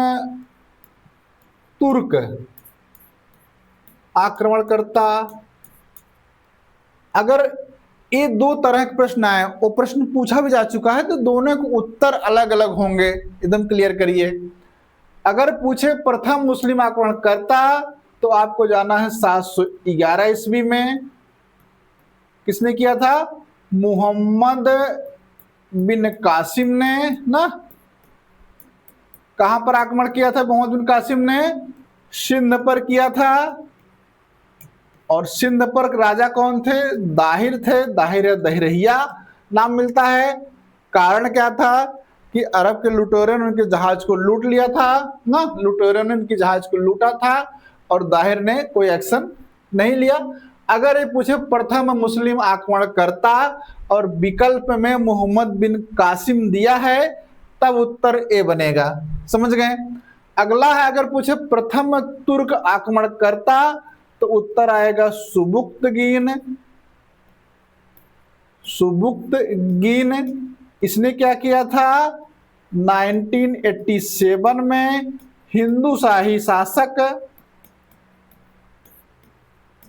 तुर्क आक्रमणकर्ता। अगर ये दो तरह के प्रश्न आए, वो प्रश्न पूछा भी जा चुका है तो दोनों के उत्तर अलग अलग होंगे, एकदम क्लियर करिए। अगर पूछे प्रथम मुस्लिम आक्रमणकर्ता तो आपको जाना है 711 ईस्वी में। किसने किया था? मोहम्मद बिन कासिम ने ना। कहां पर आक्रमण किया था मोहम्मद बिन कासिम ने? सिंध पर किया था। और सिंध पर राजा कौन थे? दाहिर थे। दाहिर दहरिया नाम मिलता है। कारण क्या था कि अरब के लुटेरों ने उनके जहाज को लूट लिया था ना। लुटेरों ने उनके जहाज को लूटा था और दाहिर ने कोई एक्शन नहीं लिया। अगर ये पूछे प्रथम मुस्लिम आक्रमणकर्ता और विकल्प में मोहम्मद बिन कासिम दिया है तब उत्तर ए बनेगा। समझ गए? अगला है, अगर पूछे प्रथम तुर्क आक्रमणकर्ता तो उत्तर आएगा सुबुक्तगीन। इसने क्या किया था? 1987 में हिंदू शाही शासक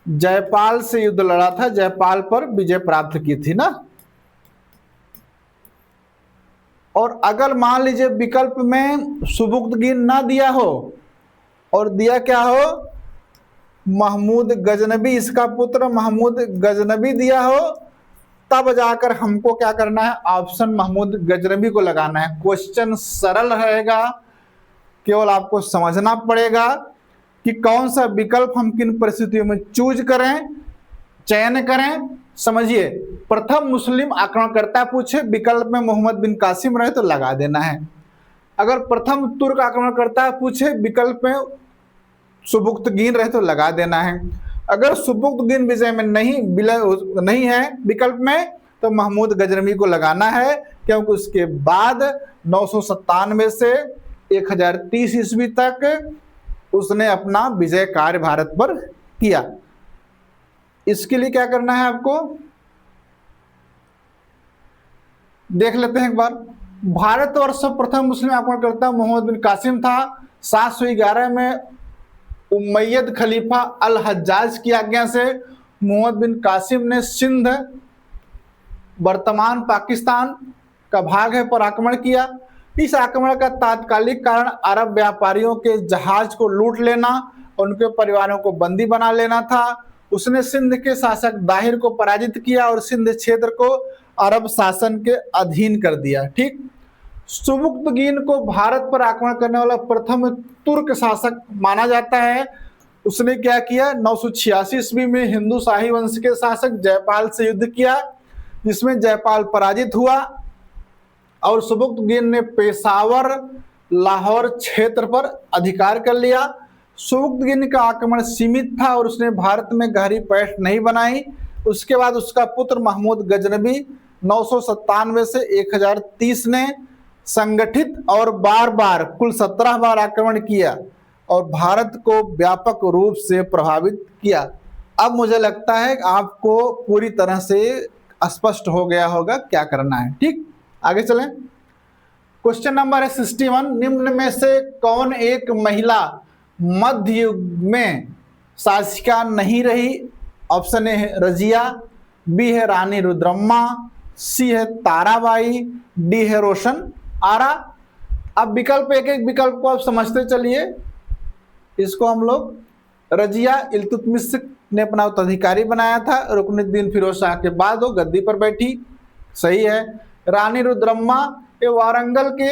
जयपाल से युद्ध लड़ा था, जयपाल पर विजय प्राप्त की थी ना। और अगर मान लीजिए विकल्प में सुबुक्तगीन ना दिया हो और दिया क्या हो? महमूद गजनबी, इसका पुत्र महमूद गजनबी दिया हो, तब जाकर हमको क्या करना है, ऑप्शन महमूद गजनबी को लगाना है। क्वेश्चन सरल रहेगा, केवल आपको समझना पड़ेगा कि कौन सा विकल्प हम किन परिस्थितियों में चूज करें, चयन करें। समझिए, प्रथम मुस्लिम आक्रमणकर्ता पूछे, विकल्प में मोहम्मद बिन कासिम रहे तो लगा देना है। अगर प्रथम तुर्क आक्रमणकर्ता पूछे, विकल्प में सुबुक्तगीन रहे तो लगा देना है। अगर सुबुक्तगीन विजय में नहीं है विकल्प में, तो महमूद गजनबी को लगाना है, क्योंकि उसके बाद 997 से 1030 ईस्वी तक उसने अपना विजय कार्य भारत पर किया। इसके लिए क्या करना है आपको, देख लेते हैं एक बार। भारतवर्ष प्रथम मुस्लिम आक्रमणकर्ता मोहम्मद बिन कासिम था। 711 में उमैयद खलीफा अल हज्जाज की आज्ञा से मोहम्मद बिन कासिम ने सिंध, वर्तमान पाकिस्तान का भाग है, पर आक्रमण किया। इस आक्रमण का तात्कालिक कारण अरब व्यापारियों के जहाज को लूट लेना, उनके परिवारों को बंदी बना लेना था। उसने सिंध के शासक दाहिर को पराजित किया और सिंध क्षेत्र को अरब शासन के अधीन कर दिया। ठीक, सुबुक्तगीन को भारत पर आक्रमण करने वाला प्रथम तुर्क शासक माना जाता है। उसने क्या किया, 986 ईस्वी में हिंदू शाही वंश के शासक जयपाल से युद्ध किया, जिसमें जयपाल पराजित हुआ और सुबुक्तगीन ने पेशावर, लाहौर क्षेत्र पर अधिकार कर लिया। सुबुक्तगीन का आक्रमण सीमित था और उसने भारत में गहरी पैठ नहीं बनाई। उसके बाद उसका पुत्र महमूद गजनबी 997 से 1030 ने संगठित और बार बार कुल 17 बार आक्रमण किया और भारत को व्यापक रूप से प्रभावित किया। अब मुझे लगता है आपको पूरी तरह से स्पष्ट हो गया होगा क्या करना है। ठीक, आगे चलें। क्वेश्चन नंबर है 61। निम्न में से कौन एक महिला मध्य युग में शासिका नहीं रही? ऑप्शन ए है रजिया, बी है रानी रुद्रम्मा, सी है ताराबाई, डी है रोशन आरा। अब विकल्प एक एक विकल्प को आप समझते चलिए। इसको हम लोग रजिया इल्तुतमिश ने अपना उत्तराधिकारी बनाया था, रुकनुद्दीन फिरोज शाह के बाद वो गद्दी पर बैठी, सही है। रानी रुद्रम्मा ये वारंगल के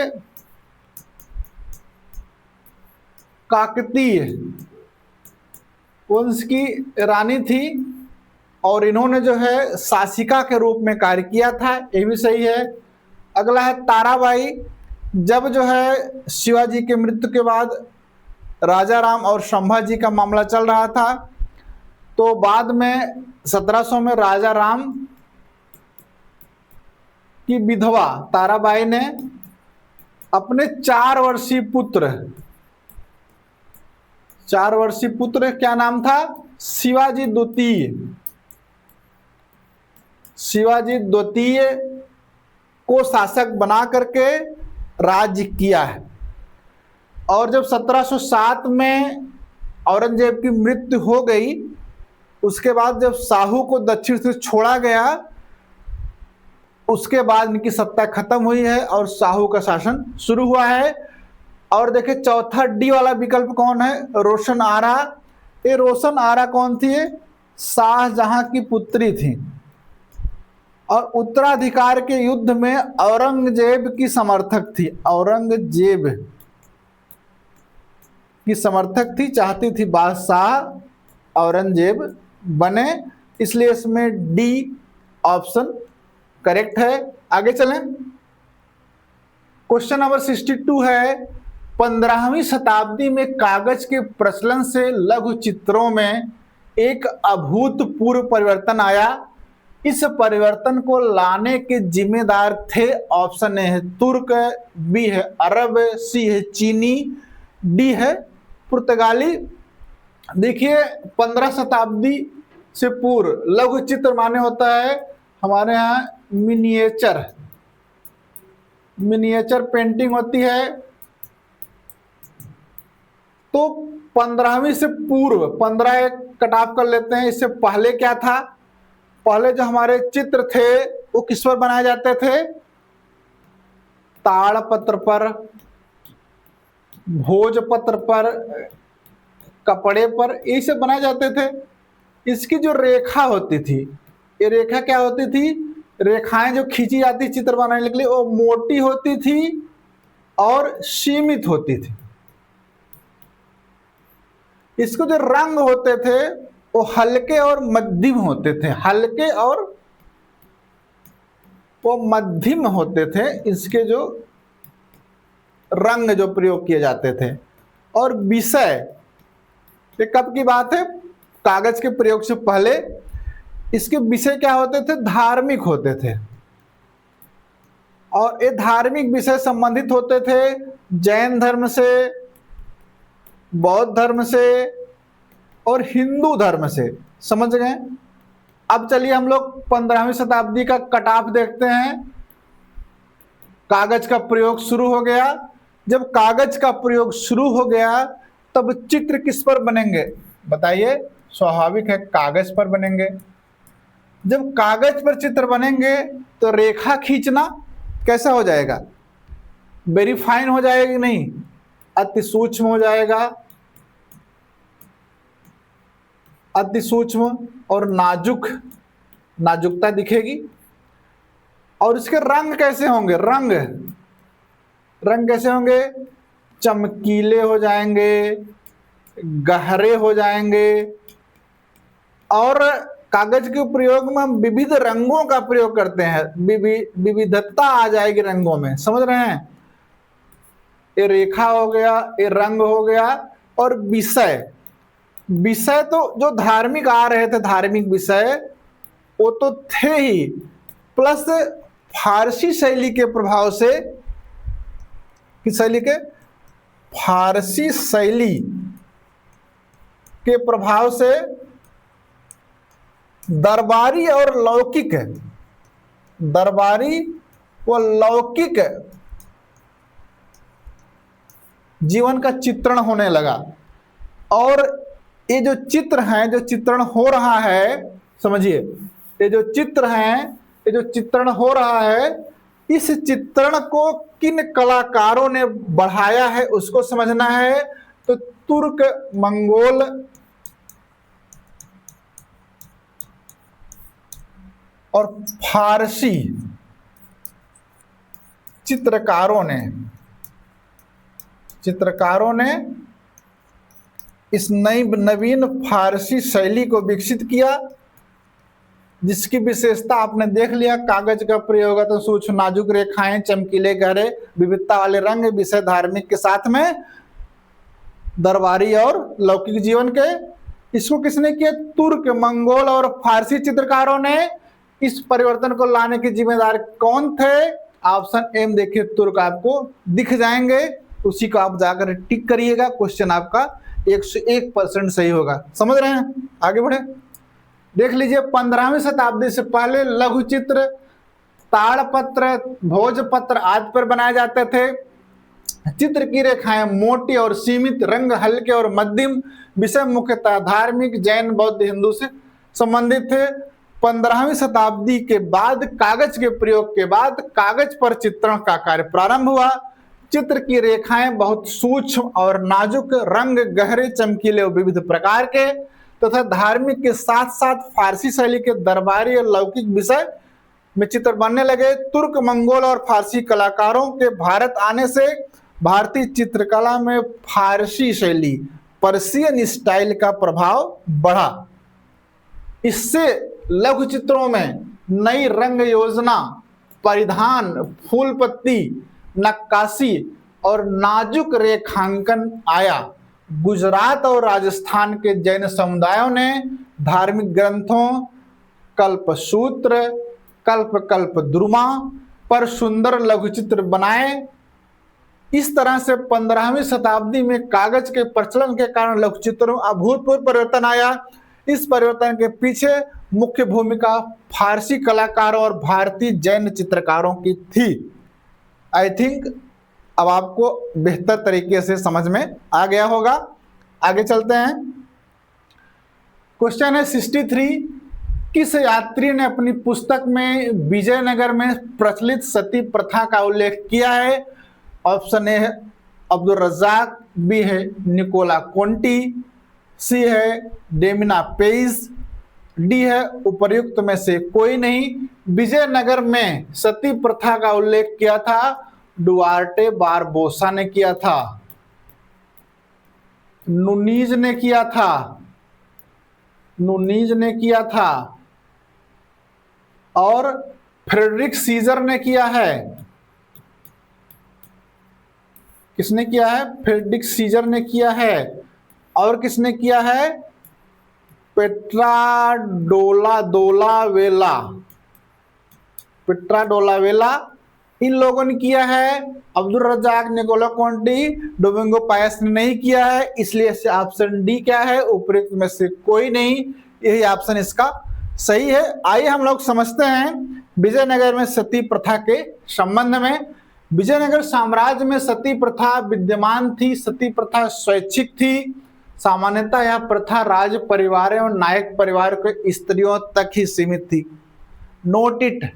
काकतीय वंश की रानी थी और इन्होंने जो है शासिका के रूप में कार्य किया था, ये भी सही है। अगला है ताराबाई। जब जो है शिवाजी के मृत्यु के बाद राजा राम और संभाजी का मामला चल रहा था, तो बाद में 1700 में राजा राम की विधवा ताराबाई ने अपने 4 वर्षीय पुत्र क्या नाम था, शिवाजी द्वितीय को शासक बना करके राज्य किया है। और जब 1707 में औरंगजेब की मृत्यु हो गई, उसके बाद जब शाहू को दक्षिण से छोड़ा गया, उसके बाद इनकी सत्ता खत्म हुई है और शाहू का शासन शुरू हुआ है। और देखिए चौथा डी वाला विकल्प कौन है, रोशन आरा। ये रोशन आरा कौन थी? शाहजहां की पुत्री थी और उत्तराधिकार के युद्ध में औरंगजेब की समर्थक थी। औरंगजेब की समर्थक थी, चाहती थी बादशाह औरंगजेब बने, इसलिए इसमें डी ऑप्शन करेक्ट है। आगे चलें। क्वेश्चन नंबर 62 है। 15वीं शताब्दी में कागज के प्रचलन से लघु चित्रों में एक अभूतपूर्व परिवर्तन आया। इस परिवर्तन को लाने के जिम्मेदार थे, ऑप्शन ए है तुर्क, बी है अरब, सी है चीनी, डी है पुर्तगाली। देखिए 15 शताब्दी से पूर्व लघु चित्र माने होता है हमारे यहाँ मिनिएचर पेंटिंग होती है। तो 15वीं से पूर्व, 15 एक कट ऑफ कर लेते हैं, इससे पहले क्या था? पहले जो हमारे चित्र थे वो किस पर बनाए जाते थे? ताड़पत्र पर, भोजपत्र पर, कपड़े पर ऐसे बनाए जाते थे। इसकी जो रेखा होती थी, ये रेखा क्या होती थी, रेखाएं जो खींची जाती चित्र बनाने के लिए वो मोटी होती थी और सीमित होती थी। इसको जो रंग होते थे वो हल्के और मध्यम होते थे, हल्के और वो मध्यम होते थे इसके जो रंग जो प्रयोग किए जाते थे। और विषय, ये कब की बात है, कागज के प्रयोग से पहले इसके विषय क्या होते थे, धार्मिक होते थे। और ये धार्मिक विषय संबंधित होते थे जैन धर्म से, बौद्ध धर्म से और हिंदू धर्म से। समझ गए। अब चलिए हम लोग 15वीं शताब्दी का कटाफ देखते हैं। कागज का प्रयोग शुरू हो गया। जब कागज का प्रयोग शुरू हो गया तब चित्र किस पर बनेंगे, बताइए। स्वाभाविक है कागज पर बनेंगे। जब कागज पर चित्र बनेंगे तो रेखा खींचना कैसा हो जाएगा, वेरी फाइन हो जाएगी, नहीं, अति सूक्ष्म हो जाएगा, अति सूक्ष्म और नाजुक, नाजुकता दिखेगी। और इसके रंग कैसे होंगे, रंग कैसे होंगे, चमकीले हो जाएंगे, गहरे हो जाएंगे। और कागज के प्रयोग में हम विविध रंगों का प्रयोग करते हैं, विविधता आ जाएगी रंगों में। समझ रहे हैं। ये रेखा हो गया, ये रंग हो गया। और विषय तो जो धार्मिक आ रहे थे, धार्मिक विषय वो तो थे ही, प्लस फारसी शैली के प्रभाव से, किस शैली के, फारसी शैली के प्रभाव से दरबारी और लौकिक, दरबारी व लौकिक जीवन का चित्रण होने लगा। और ये जो चित्र हैं, जो चित्रण हो रहा है, समझिए, ये जो चित्र हैं, ये जो चित्रण हो रहा है, इस चित्रण को किन कलाकारों ने बढ़ाया है उसको समझना है। तो तुर्क, मंगोल और फारसी चित्रकारों ने इस नवीन फारसी शैली को विकसित किया, जिसकी विशेषता आपने देख लिया। कागज का प्रयोग तो सूक्ष्म नाजुक रेखाएं, चमकीले गहरे, विविधता वाले रंग, विषय धार्मिक के साथ में दरबारी और लौकिक जीवन के। इसको किसने किया, तुर्क, मंगोल और फारसी चित्रकारों ने। इस परिवर्तन को लाने के जिम्मेदार कौन थे, ऑप्शन एम देखिए, तुर्क आपको दिख जाएंगे, उसी को आप जाकर टिक करिएगा। क्वेश्चन आपका 101% सही होगा। समझ रहे हैं। आगे बढ़े, देख लीजिए 15वीं शताब्दी से पहले लघु चित्र ताड़पत्र, भोजपत्र आदि पर बनाए जाते थे। चित्र की रेखाएं मोटी और सीमित, रंग हल्के और मध्यम, विषय मुख्यतः धार्मिक, जैन, बौद्ध, हिंदू से संबंधित थे। 15वीं शताब्दी के बाद कागज के प्रयोग के बाद कागज पर चित्रण का कार्य प्रारंभ हुआ। चित्र की रेखाएं बहुत सूक्ष्म और नाजुक, रंग गहरे, चमकीले और विविध प्रकार के तथा धार्मिक के साथ साथ फारसी शैली के दरबारी और लौकिक विषय में चित्र बनने लगे। तुर्क, मंगोल और फारसी कलाकारों के भारत आने से भारतीय चित्रकला में फारसी शैली, पर्शियन स्टाइल का प्रभाव बढ़ा। इससे लघु चित्रों में नई रंग योजना, परिधान, फूल पत्ती, नक्काशी और नाजुक रेखांकन आया। गुजरात और राजस्थान के जैन समुदायों ने धार्मिक ग्रंथों, कल्पसूत्र, कल्पद्रुमा पर सुंदर लघुचित्र बनाए। इस तरह से 15वीं शताब्दी में कागज के प्रचलन के कारण लघुचित्रों अभूतपूर्व परिवर्तन आया। इस परिवर्तन के पीछे मुख्य भूमिका फारसी कलाकारों और भारतीय जैन चित्रकारों की थी। आई थिंक अब आपको बेहतर तरीके से समझ में आ गया होगा। आगे चलते हैं। क्वेश्चन है 63, किस यात्री ने अपनी पुस्तक में विजयनगर में प्रचलित सती प्रथा का उल्लेख किया है? ऑप्शन ए है अब्दुल रज्जाक, बी है निकोला कोंटी, सी है डेमिना पेइज, डी है उपर्युक्त में से कोई नहीं। विजयनगर में सती प्रथा का उल्लेख किया था डुआर्टे बारबोसा ने किया था, नुनीज ने किया था, नुनीज ने किया था, और फ्रेडरिक सीजर ने किया है। किसने किया है? फ्रेडरिक सीजर ने किया है। और किसने किया है? पेट्रा डोला वेला, पेट्रा डोला वेला, इन लोगों ने किया है। Abdul Razzaq, Nicola Conti, Domingo Paes ने नहीं किया है, इसलिए ऑप्शन डी क्या है? उपयुक्त में से कोई नहीं, यही ऑप्शन इसका सही है। आइए हम लोग समझते हैं विजयनगर में सती प्रथा के संबंध में। विजयनगर साम्राज्य में सती प्रथा विद्यमान थी। सती प्रथा स्वैच्छिक थी। सामान्यतः यह प्रथा राज परिवार एवं नायक परिवार के स्त्रियों तक ही सीमित थी। नोट इट,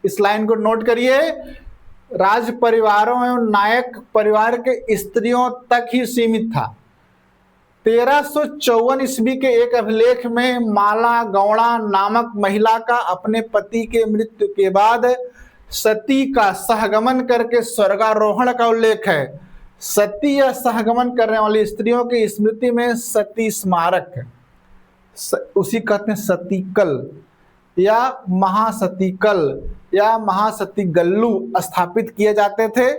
इस लाइन को नोट करिए, राज परिवारों एवं नायक परिवार के स्त्रियों तक ही सीमित था। 1354 ईस्वी के एक अभिलेख में माला गौड़ा नामक महिला का अपने पति के मृत्यु के बाद सती का सहगमन करके स्वर्गारोहण का उल्लेख है। सती या सहगमन करने वाली स्त्रियों की स्मृति में सती स्मारक, उसी कहते हैं सतीकल या महासतीकल या महासती गल्लू स्थापित किए जाते थे।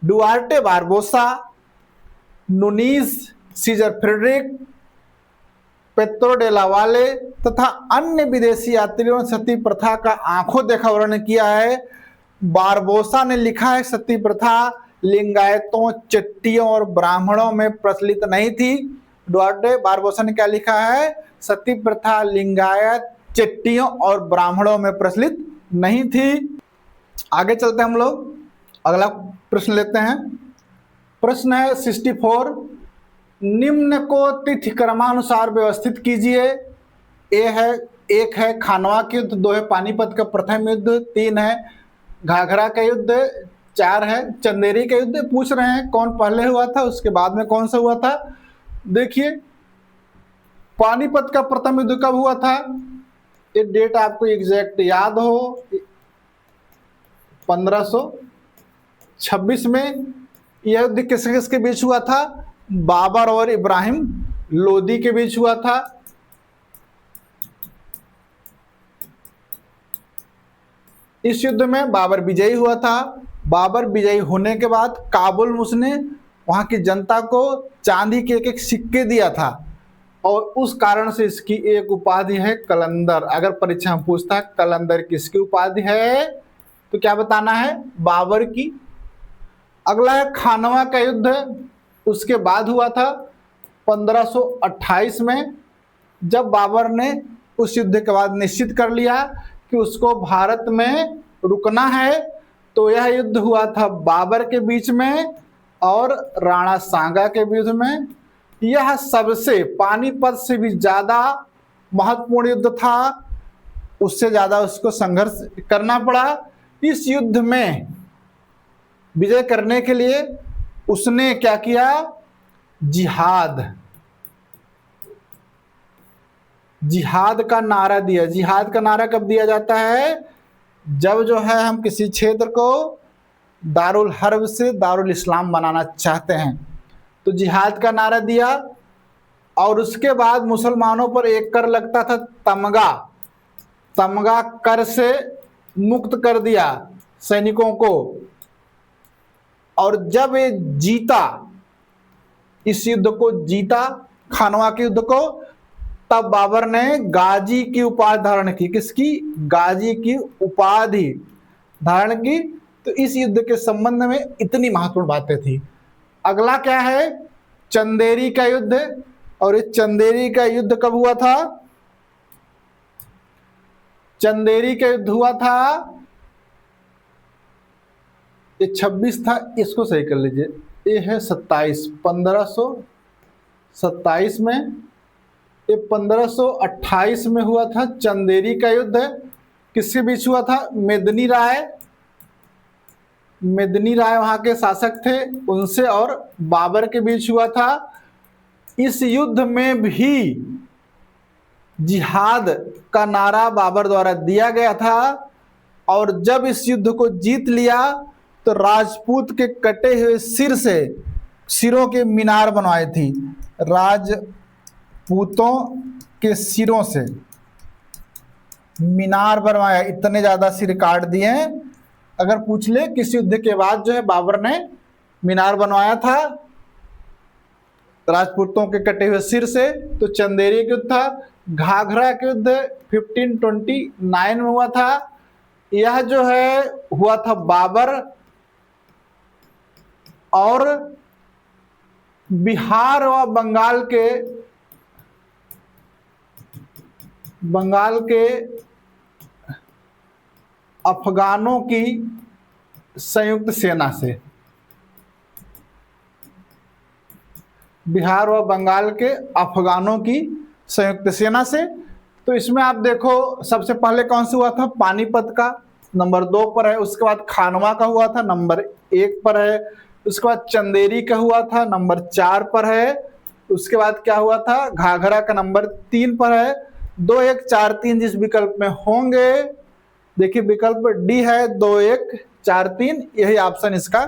Duarte Barbosa, Nuniz, Caesar Frederick, Pietro della Valle तथा अन्य विदेशी यात्रियों ने सती प्रथा का आंखों देखा वर्णन किया है। बारबोसा ने लिखा है सती प्रथा लिंगायतों, चट्टियों और ब्राह्मणों में प्रचलित नहीं थी। डुआर्टे बारबोसा ने क्या लिखा है? सती प्रथा लिंगायत, चट्टियों और ब्राह्मणों में प्रचलित नहीं थी। आगे चलते हैं हम लोग, अगला प्रश्न लेते हैं। प्रश्न है 64, निम्न को तिथि क्रमानुसार व्यवस्थित कीजिए। एक है खानवा के युद्ध, 2 है पानीपत का प्रथम युद्ध, 3 है घाघरा का युद्ध, 4 है चंदेरी का युद्ध। पूछ रहे हैं कौन पहले हुआ था, उसके बाद में कौन सा हुआ था। देखिए पानीपत का प्रथम युद्ध कब हुआ था, ये डेट आपको एग्जैक्ट याद हो, 1526 में। यह युद्ध किसके किसके बीच हुआ था? बाबर और इब्राहिम लोदी के बीच हुआ था। इस युद्ध में बाबर विजयी हुआ था। बाबर विजयी होने के बाद काबुल में उसने वहां की जनता को चांदी के एक एक सिक्के दिया था और उस कारण से इसकी एक उपाधि है कलंदर। अगर परीक्षा में पूछता है कलंदर किसकी उपाधि है तो क्या बताना है? बाबर की। अगला है खानवा का युद्ध, उसके बाद हुआ था 1528 में, जब बाबर ने उस युद्ध के बाद निश्चित कर लिया कि उसको भारत में रुकना है। तो यह युद्ध हुआ था बाबर के बीच में और राणा सांगा के बीच में। यह सबसे पानीपत से भी ज्यादा महत्वपूर्ण युद्ध था, उससे ज्यादा उसको संघर्ष करना पड़ा। इस युद्ध में विजय करने के लिए उसने क्या किया? जिहाद, जिहाद का नारा दिया। जिहाद का नारा कब दिया जाता है? जब जो है हम किसी क्षेत्र को दारुल हर्ब से दारुल इस्लाम बनाना चाहते हैं तो जिहाद का नारा दिया। और उसके बाद मुसलमानों पर एक कर लगता था तमगा, तमगा कर से मुक्त कर दिया सैनिकों को। और जब ये जीता, इस युद्ध को जीता, खानवा के युद्ध को, तब बाबर ने गाजी की उपाधि धारण की। किसकी? गाजी की उपाधि धारण की। तो इस युद्ध के संबंध में इतनी महत्वपूर्ण बातें थी। अगला क्या है? चंदेरी का युद्ध। और इस चंदेरी का युद्ध कब हुआ था? चंदेरी का युद्ध हुआ था, ये 26 था, इसको सही कर लीजिए, ये है 27, 1527 में। ये 1528 में हुआ था चंदेरी का युद्ध। किसके बीच हुआ था? मेदिनी राय, मेदिनी राय वहां के शासक थे, उनसे और बाबर के बीच हुआ था। इस युद्ध में भी जिहाद का नारा बाबर द्वारा दिया गया था, और जब इस युद्ध को जीत लिया तो राजपूत के कटे हुए सिरों के मीनार बनवाए थी। राजपूतों के सिरों से मीनार बनवाया, इतने ज्यादा सिर काट दिए। अगर पूछ ले किस युद्ध के बाद जो है बाबर ने मीनार बनवाया था राजपूतों के कटे हुए सिर से, तो चंदेरी का युद्ध था। घाघरा के युद्ध 1529 में हुआ था। यह जो है हुआ था बाबर और बिहार व बंगाल के अफगानों की संयुक्त सेना से। बिहार व बंगाल के अफगानों की संयुक्त सेना से। तो इसमें आप देखो सबसे पहले कौन सा हुआ था, पानीपत का नंबर 2 पर है, उसके बाद खानवा का हुआ था नंबर 1 पर है, उसके बाद चंदेरी का हुआ था नंबर 4 पर है, उसके बाद क्या हुआ था, घाघरा का नंबर 3 पर है। 2 1 4 3 जिस विकल्प में होंगे, देखिए विकल्प डी है 2 1 4 3, यही ऑप्शन इसका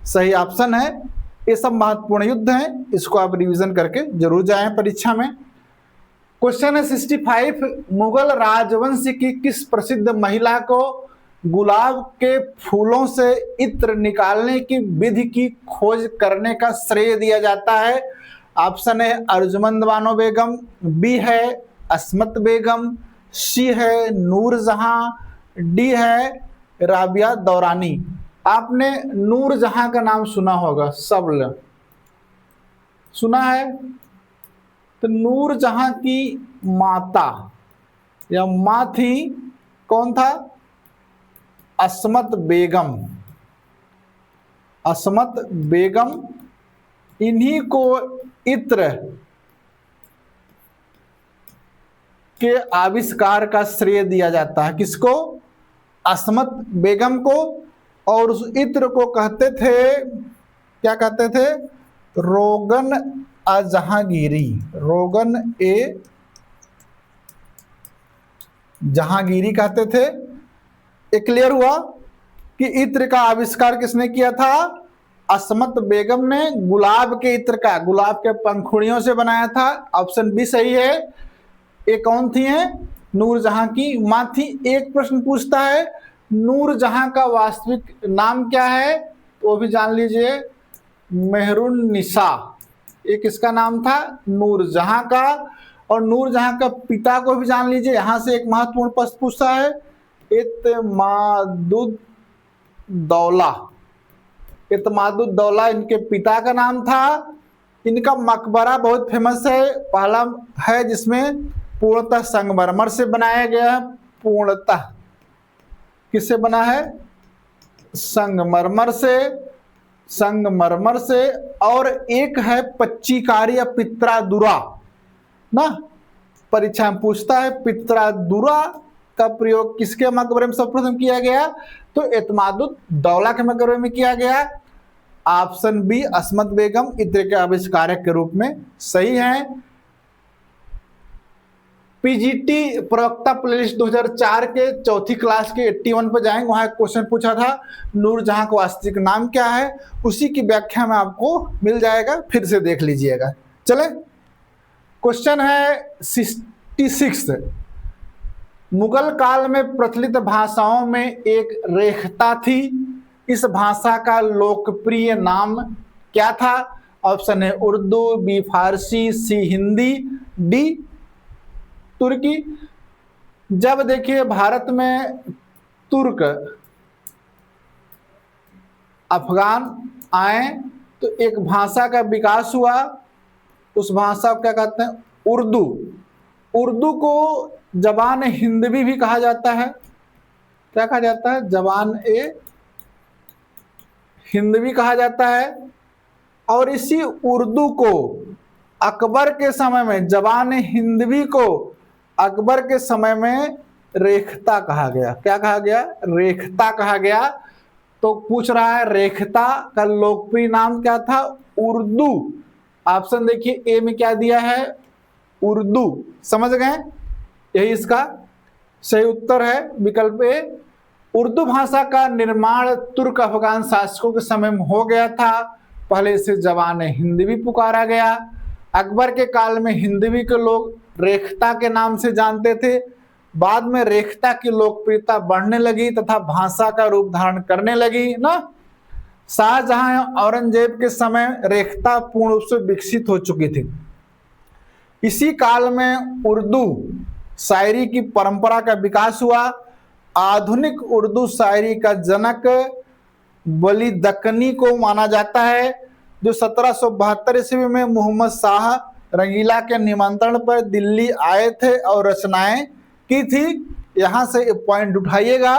सही ऑप्शन है। ये सब महत्वपूर्ण युद्ध हैं, इसको आप रिवीजन करके जरूर जाएं परीक्षा में। क्वेश्चन है 65, मुगल राजवंश की किस प्रसिद्ध महिला को गुलाब के फूलों से इत्र निकालने की विधि की खोज करने का श्रेय दिया जाता है? ऑप्शन है अर्जुमंद बानो बेगम, बी है अस्मत बेगम, सी है नूरजहां, डी है राबिया दौरानी। आपने नूरजहां का नाम सुना होगा, सब लोग सुना है। तो नूरजहां की माता या माँ थी, कौन था, अस्मत बेगम। अस्मत बेगम, इन्हीं को इत्र के आविष्कार का श्रेय दिया जाता है। किसको? अस्मत बेगम को। और उस इत्र को कहते थे, क्या कहते थे, रोगन जहांगीरी, रोगन ए जहांगीरी कहते थे। एक क्लियर हुआ कि इत्र का आविष्कार किसने किया था? अस्मत बेगम ने। गुलाब के इत्र का, गुलाब के पंखुड़ियों से बनाया था। ऑप्शन बी सही है। ये कौन थी है? नूरजहां की मां थी। एक प्रश्न पूछता है नूरजहां का वास्तविक नाम क्या है, वो भी जान लीजिए, मेहरुन निसा। ये किसका नाम था? नूरजहां का। और नूरजहां का पिता को भी जान लीजिए। यहां से एक महत्वपूर्ण प्रश्न पूछता है, इत्मादुद्दौला। इत्मादुद्दौला इनके पिता का नाम था। इनका मकबरा बहुत फेमस है, पहला है जिसमें पूर्णतः संगमरमर से बनाया गया है। पूर्णतः किससे बना है? संगमरमर से। संगमरमर से। और एक है पच्चीकारी या पित्रादुरा ना, परीक्षा में पूछता है पित्रादुरा का प्रयोग किसके मकबरे में सर्वप्रथम किया गया? तो इत्मादुद्दौला के मकबरे में किया गया। ऑप्शन बी अस्मत बेगम इत्र के आविष्कारक के रूप में सही है। पीजीटी प्रवक्ता प्लेलिस्ट 2004 के चौथी क्लास के 81 पर जाएंगे, वहां एक क्वेश्चन पूछा था नूरजहां का वास्तविक नाम क्या है, उसी की व्याख्या में आपको मिल जाएगा, फिर से देख लीजिएगा। चले, क्वेश्चन है 66, मुगल काल में प्रचलित भाषाओं में एक रेखता थी, इस भाषा का लोकप्रिय नाम क्या था? ऑप्शन है उर्दू, बी फारसी, सी हिंदी, डी तुर्की। जब देखिए भारत में तुर्क अफगान आए तो एक भाषा का विकास हुआ, उस भाषा को क्या कहते हैं? उर्दू। उर्दू को जबान हिंदवी भी कहा जाता है। क्या कहा जाता है? जबान ए हिंदवी कहा जाता है। और इसी उर्दू को अकबर के समय में, जबान हिंदवी को अकबर के समय में रेखता कहा गया। क्या कहा गया? रेखता कहा गया। तो पूछ रहा है रेखता का लोकप्रिय नाम क्या था? उर्दू ऑप्शन देखिए ए में क्या दिया है, उर्दू। समझ गए, यही इसका सही उत्तर है, विकल्प ए। उर्दू भाषा का निर्माण तुर्क अफगान शासकों के समय में हो गया था। पहले इसे जबान हिंदी भी पुकारा गया। अकबर के काल में हिंदवी के लोग रेख्ता के नाम से जानते थे। बाद में रेख्ता की लोकप्रियता बढ़ने लगी तथा भाषा का रूप धारण करने लगी ना। शाहजहां औरंगजेब के समय रेख्ता पूर्ण रूप से विकसित हो चुकी थी। इसी काल में उर्दू शायरी की परंपरा का विकास हुआ। आधुनिक उर्दू शायरी का जनक वली दक्कनी को माना जाता है, जो 1772 ईस्वी में मोहम्मद शाह रंगीला के निमंत्रण पर दिल्ली आए थे और रचनाएं की थी। यहां से एक पॉइंट उठाइएगा,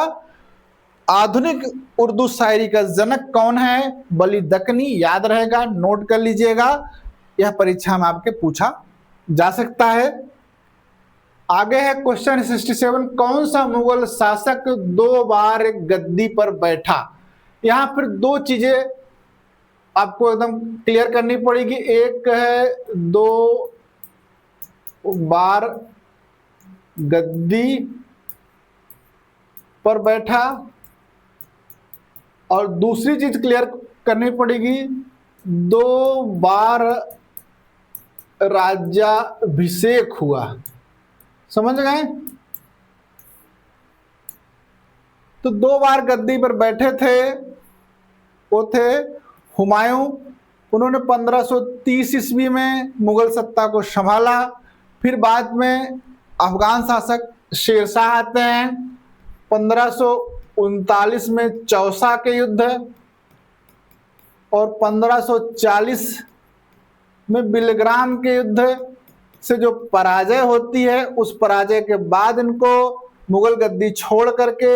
आधुनिक उर्दू शायरी का जनक कौन है, वली दक्कनी। याद रहेगा, नोट कर लीजिएगा, यह परीक्षा में आपके पूछा जा सकता है। आगे है क्वेश्चन 67, कौन सा मुगल शासक 2 बार गद्दी पर बैठा। यहां फिर 2 चीजें आपको एकदम क्लियर करनी पड़ेगी। एक है 2 बार गद्दी पर बैठा, और दूसरी चीज क्लियर करनी पड़ेगी 2 बार राज्याभिषेक हुआ। समझ गए, तो 2 बार गद्दी पर बैठे थे, वो थे हुमायूं। उन्होंने 1530 ईस्वी में मुगल सत्ता को संभाला। फिर बाद में अफगान शासक शेरशाह आते हैं। 1539 में चौसा के युद्ध, और 1540 में बिलग्राम के युद्ध से जो पराजय होती है, उस पराजय के बाद इनको मुगल गद्दी छोड़ करके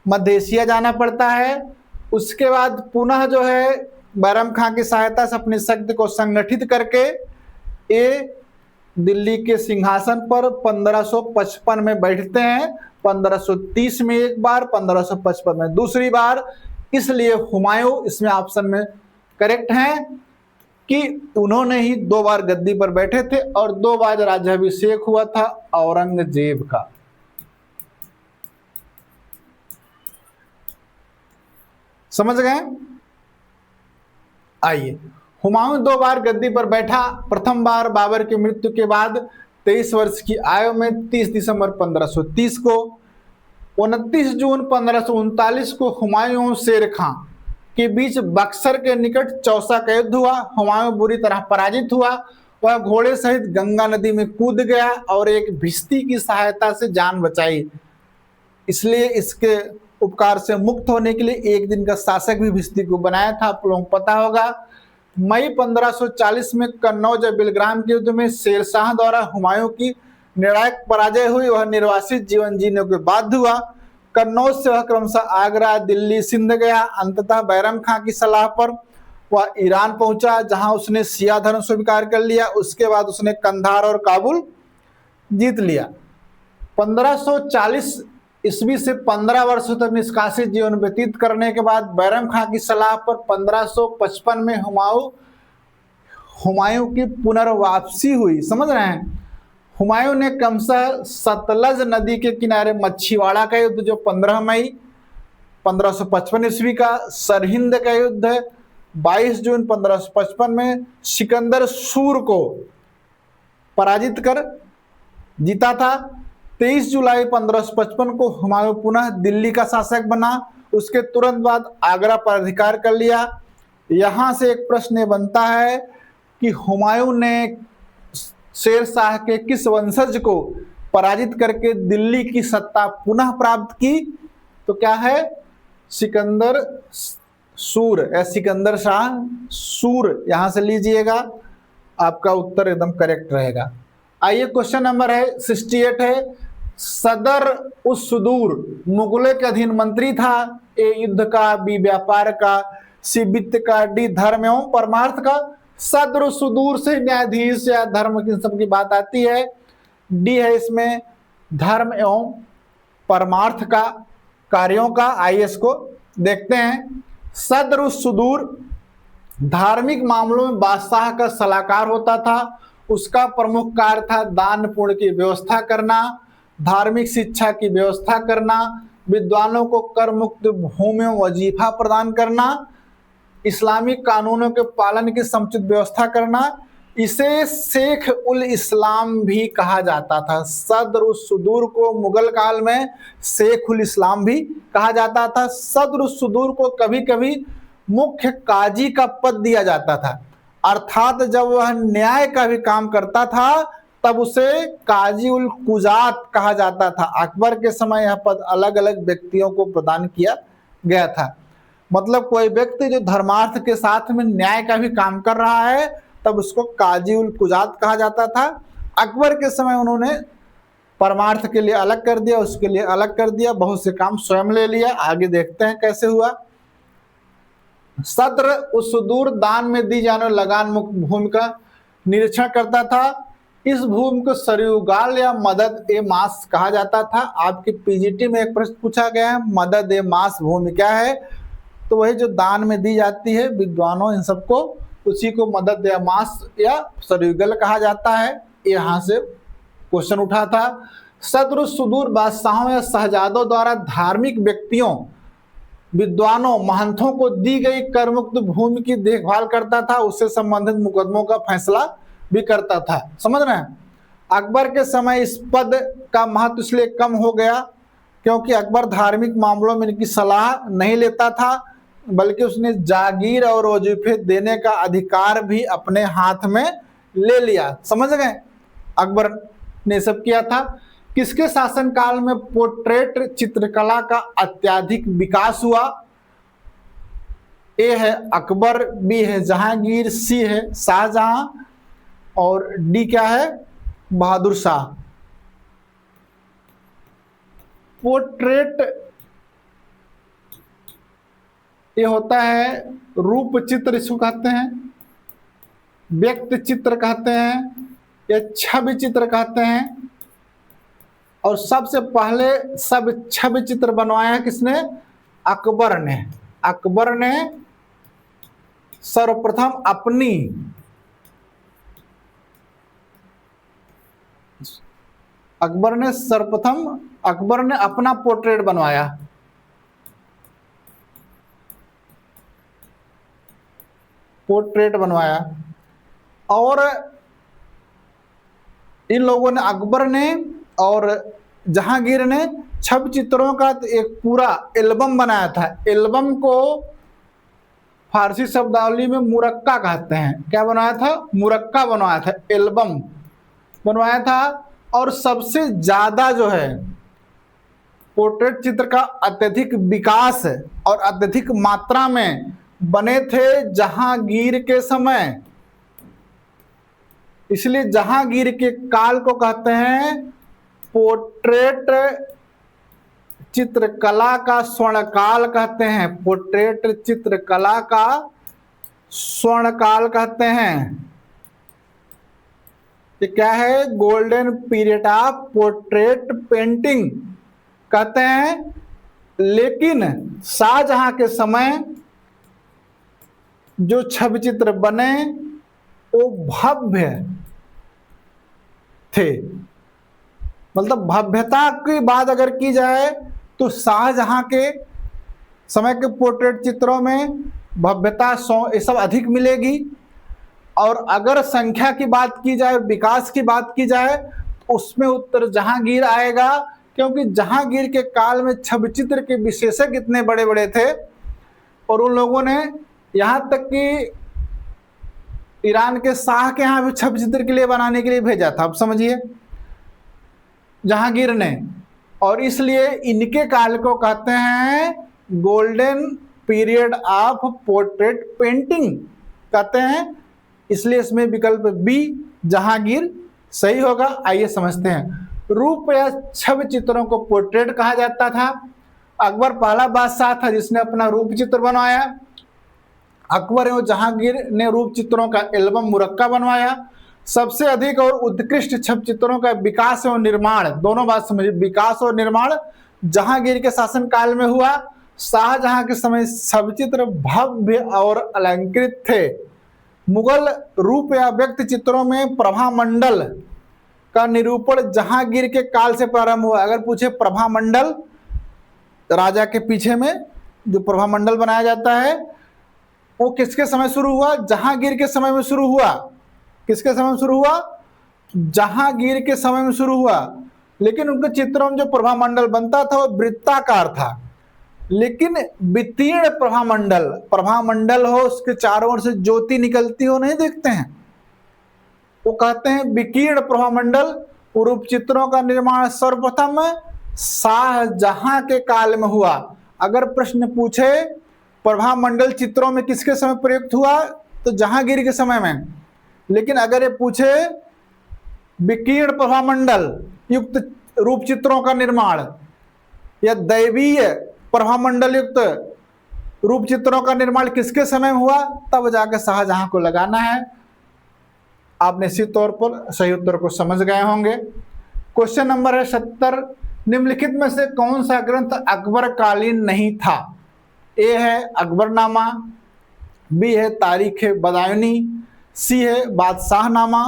मध्य एशिया जाना पड़ता है। उसके बाद पुनः जो है बैरम खां की सहायता से अपनी शक्ति को संगठित करके ये दिल्ली के सिंहासन पर 1555 में बैठते हैं। 1530 में एक बार, 1555 में दूसरी बार। इसलिए हुमायूं इसमें ऑप्शन में करेक्ट है कि उन्होंने ही 2 बार गद्दी पर बैठे थे, और 2 बार राज्याभिषेक हुआ था औरंगजेब का। समझ गए। आइए, हुमायूं 2 बार गद्दी पर बैठा। प्रथम बार बाबर की मृत्यु के बाद 23 वर्ष की आयु में 30 दिसंबर 1530 को। 29 जून 1539 को हुमायूं शेर खां के बीच बक्सर के निकट चौसा का युद्ध हुआ। हुमायूं बुरी तरह पराजित हुआ। वह घोड़े सहित गंगा नदी में कूद गया और एक भिश्ती की सहायता से जान बचाई। इसलिए इसके उपकार से मुक्त होने के लिए एक दिन का शासक भी भिश्ती को बनाया था, आप लोगों को पता होगा। मई 1540 में कन्नौज बिलग्राम के युद्ध में शेरशाह द्वारा हुमायूं की निर्णायक पराजय हुई। वह निर्वासित जीवन जीने के बाध्य हुआ। कन्नौज से वह क्रमशः आगरा, दिल्ली, सिंध गया। अंततः बैरम खां की सलाह पर वह ईरान पहुंचा, जहां उसने शिया धर्म स्वीकार कर लिया। उसके बाद उसने कंधार और काबुल जीत लिया। 1540 ईस्वी से 15 वर्षों तक निष्कासित जीवन व्यतीत करने के बाद बैरम खां की सलाह पर 1555 में हुमायूं की पुनर्वापसी हुई। समझ रहे हैं, हुमायूं ने क्रमशः सतलज नदी के किनारे मच्छीवाड़ा का युद्ध, जो 15 मई 1555 ईस्वी का, सरहिंद का युद्ध 22 जून 1555 में सिकंदर सूर को पराजित कर जीता था। 23 जुलाई 1555 को हुमायूं पुनः दिल्ली का शासक बना। उसके तुरंत बाद आगरा पर अधिकार कर लिया। यहां से एक प्रश्न बनता है कि हुमायूं ने शेर शाह के किस वंशज को पराजित करके दिल्ली की सत्ता पुनः प्राप्त की। तो क्या है, सिकंदर सूर या सिकंदर शाह सूर, यहां से लीजिएगा, आपका उत्तर एकदम करेक्ट रहेगा। आइए क्वेश्चन नंबर है 68 है, सदर उस सुदूर मुगलों के अधीन मंत्री था। ए युद्ध का, बी व्यापार का, सी वित्त का, डी धर्म एवं परमार्थ का। सदर सुदूर से न्यायाधीश या धर्म की सबकी बात आती है। डी है इसमें धर्म एवं परमार्थ का कार्यों का। आइए इसको देखते हैं। सदर सुदूर धार्मिक मामलों में बादशाह का सलाहकार होता था। उसका प्रमुख कार्य था दान पुण्य की व्यवस्था करना, धार्मिक शिक्षा की व्यवस्था करना, विद्वानों को कर मुक्त भूमियों वजीफा प्रदान करना, इस्लामिक कानूनों के पालन की समुचित व्यवस्था करना। इसे शेख उल इस्लाम भी कहा जाता था। सदर उस सुदूर को मुगल काल में शेख उल इस्लाम भी कहा जाता था। सदर उस सुदूर को कभी कभी मुख्य काजी का पद दिया जाता था, अर्थात जब वह न्याय का भी काम करता था तब उसे काजी उल कुजात कहा जाता था। अकबर के समय यह पद अलग अलग व्यक्तियों को प्रदान किया गया था। मतलब कोई व्यक्ति जो धर्मार्थ के साथ में न्याय का भी काम कर रहा है तब उसको काजी उल कुजात कहा जाता था। अकबर के समय उन्होंने परमार्थ के लिए अलग कर दिया, उसके लिए अलग कर दिया, बहुत से काम स्वयं ले लिया। आगे देखते हैं कैसे हुआ। सत्र उस सुदूर दान में दी जाने लगान मुक्त भूमि का निरीक्षण करता था। इस भूमि को सरयुगाल या मदद ए मास कहा जाता था। आपकी पीजीटी में एक प्रश्न पूछा गया है, मदद ए मास भूमि क्या है? तो वही जो दान में दी जाती है विद्वानों इन सबको, उसी को मदद या मास या सरयुगल कहा जाता है। यहाँ से क्वेश्चन उठा था। सदर सुदूर बादशाहों या शहजादों द्वारा धार्मिक व्यक्तियों, विद्वानों, महंतों को दी गई करमुक्त भूमि की देखभाल करता था, उससे संबंधित मुकदमों का फैसला भी करता था। समझ रहे हैं? अकबर के समय इस पद का महत्व इसलिए कम हो गया क्योंकि अकबर धार्मिक मामलों में इनकी सलाह नहीं लेता था, बल्कि उसने जागीर और वजीफे देने का अधिकार भी अपने हाथ में ले लिया। समझ गए? अकबर ने सब किया था। किसके शासनकाल में पोर्ट्रेट चित्रकला का अत्यधिक विकास हुआ? ए है अकबर, बी है जहांगीर, सी है शाहजहां और डी क्या है? बहादुर शाह। पोर्ट्रेट ये होता है रूप चित्र, इसको कहते हैं, व्यक्ति चित्र कहते हैं, या छवि चित्र कहते हैं। और सबसे पहले सब छवि चित्र बनवाया है किसने? अकबर ने। अकबर ने सर्वप्रथम अकबर ने अपना पोर्ट्रेट बनवाया। और इन लोगों ने, अकबर ने और जहांगीर ने छवि चित्रों का एक पूरा एल्बम बनाया था। एल्बम को फारसी शब्दावली में मुरक्का कहते हैं। क्या बनवाया था? मुरक्का बनवाया था, एल्बम बनवाया था। और सबसे ज्यादा जो है पोर्ट्रेट चित्र का अत्यधिक विकास और अत्यधिक मात्रा में बने थे जहांगीर के समय। इसलिए जहांगीर के काल को कहते हैं पोर्ट्रेट चित्रकला का स्वर्णकाल कहते हैं। पोर्ट्रेट चित्रकला का स्वर्णकाल कहते हैं। ये क्या है? Golden period of portrait painting कहते हैं। लेकिन शाहजहां के समय जो छवि चित्र बने वो भव्य थे। मतलब भव्यता की बात अगर की जाए तो शाहजहां के समय के पोर्ट्रेट चित्रों में भव्यता ये सब अधिक मिलेगी। और अगर संख्या की बात की जाए, विकास की बात की जाए, तो उसमें उत्तर जहांगीर आएगा, क्योंकि जहांगीर के काल में छवि चित्र के विशेषज्ञ इतने बड़े बड़े थे और उन लोगों ने यहाँ तक कि ईरान के शाह के यहाँ भी छवि चित्र के लिए बनाने के लिए भेजा था। अब समझिए, जहांगीर ने। और इसलिए इनके काल को कहते हैं golden period of portrait painting कहते हैं। इसलिए इसमें विकल्प बी जहांगीर सही होगा। आइए समझते हैं। रूप या छवि चित्रों को पोर्ट्रेट कहा जाता था। अकबर पहला बादशाह था जिसने अपना रूप चित्र बनवाया। अकबर एवं जहांगीर ने रूप चित्रों का एल्बम मुरक्का बनवाया। सबसे अधिक और उत्कृष्ट छवि चित्रों का विकास एवं निर्माण, दोनों बात समझिए, विकास और निर्माण जहांगीर के शासन काल में हुआ। शाहजहां के समय सचित्र भव्य और अलंकृत थे। मुगल रूप या व्यक्ति चित्रों में प्रभामंडल का निरूपण जहांगीर के काल से प्रारंभ हुआ। अगर पूछे प्रभामंडल, राजा के पीछे में जो प्रभामंडल बनाया जाता है वो किसके समय शुरू हुआ? जहांगीर के समय में शुरू हुआ। किसके समय में शुरू हुआ? जहांगीर के समय में शुरू हुआ। लेकिन उनके चित्रों में जो प्रभामंडल बनता था वो वृत्ताकार था। लेकिन वितीर्ण प्रभामंडल, प्रभामंडल हो उसके चारों ओर से ज्योति निकलती हो, नहीं देखते हैं, वो कहते हैं विकीर्ण प्रभामंडल। रूप चित्रों का निर्माण सर्वप्रथम शाहजहां के काल में हुआ। अगर प्रश्न पूछे प्रभामंडल चित्रों में किसके समय प्रयुक्त हुआ तो जहांगीर के समय में। लेकिन अगर ये पूछे विकीर्ण प्रभामंडल युक्त रूप चित्रों का निर्माण या दैवीय प्रभामंडल युक्त रूप चित्रों का निर्माण किसके समय में हुआ, तब जाकर शाहजहां को लगाना है। आप निश्चित तौर पर सही उत्तर को समझ गए होंगे। क्वेश्चन नंबर है 70, निम्नलिखित में से कौन सा ग्रंथ अकबर कालीन नहीं था? ए है अकबरनामा, बी है तारीख बदायूनी, सी है बादशाहनामा,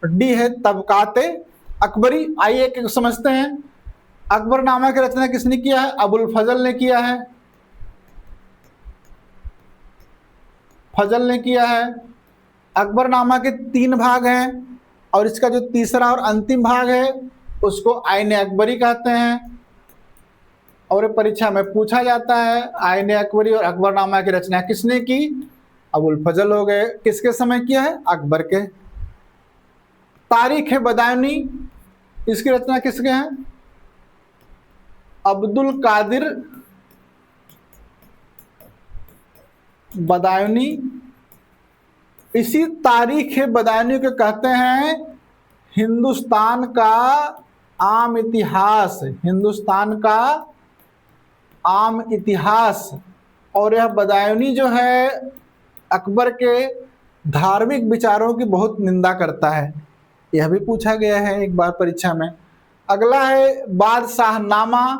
डी है तबकाते अकबरी। आइए एक समझते हैं। अकबरनामा की रचना किसने किया है? अबुल फजल ने किया है। फजल ने किया है। अकबरनामा के 3 भाग हैं और इसका जो तीसरा और अंतिम भाग है उसको आईने अकबरी कहते हैं। और परीक्षा में पूछा जाता है आईने अकबरी और अकबरनामा की रचना किसने की? अबुल फजल हो गए। किसके समय किया है? अकबर के। तारीख बदायूनी, इसकी रचना किसके हैं? अब्दुल कादिर बदायूनी। इसी तारीख बदायूनी को कहते हैं हिंदुस्तान का आम इतिहास। हिंदुस्तान का आम इतिहास। और यह बदायूनी जो है अकबर के धार्मिक विचारों की बहुत निंदा करता है। यह भी पूछा गया है एक बार परीक्षा में। अगला है बादशाहनामा,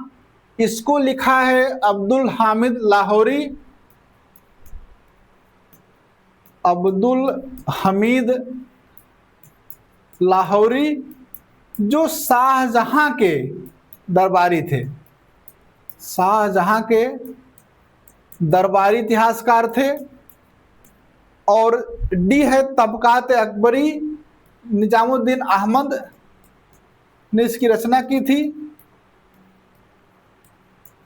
इसको लिखा है अब्दुल हामिद लाहौरी। अब्दुल हमीद लाहौरी जो शाहजहां के दरबारी थे। शाहजहां के दरबारी इतिहासकार थे। और डी है तबकात अकबरी, निजामुद्दीन अहमद ने इसकी रचना की थी।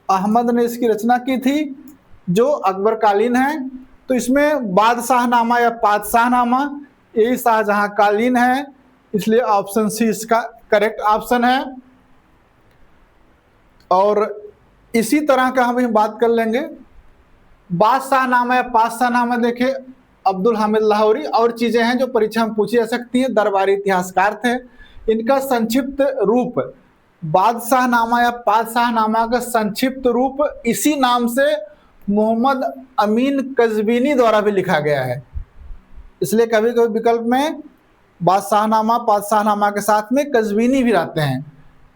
अहमद ने इसकी रचना की थी जो अकबर कालीन है। तो इसमें बादशाहनामा या पातशाहनामा यही शाहजहां कालीन है, इसलिए ऑप्शन सी इसका करेक्ट ऑप्शन है। और इसी तरह का हम बात कर लेंगे बादशाहनामा या पातशाहनामा। देखिए अब्दुल हामिद लाहौरी और चीजें हैं जो परीक्षा में पूछी जा सकती हैं। दरबारी इतिहासकार थे। इनका संक्षिप्त रूप बादशाहनामा या पातशाहनामा का संक्षिप्त रूप इसी नाम से मोहम्मद अमीन कज़वीनी द्वारा भी लिखा गया है। इसलिए कभी कभी विकल्प में बादशाहनामा पातशाहनामा के साथ में कज़वीनी भी रहते हैं।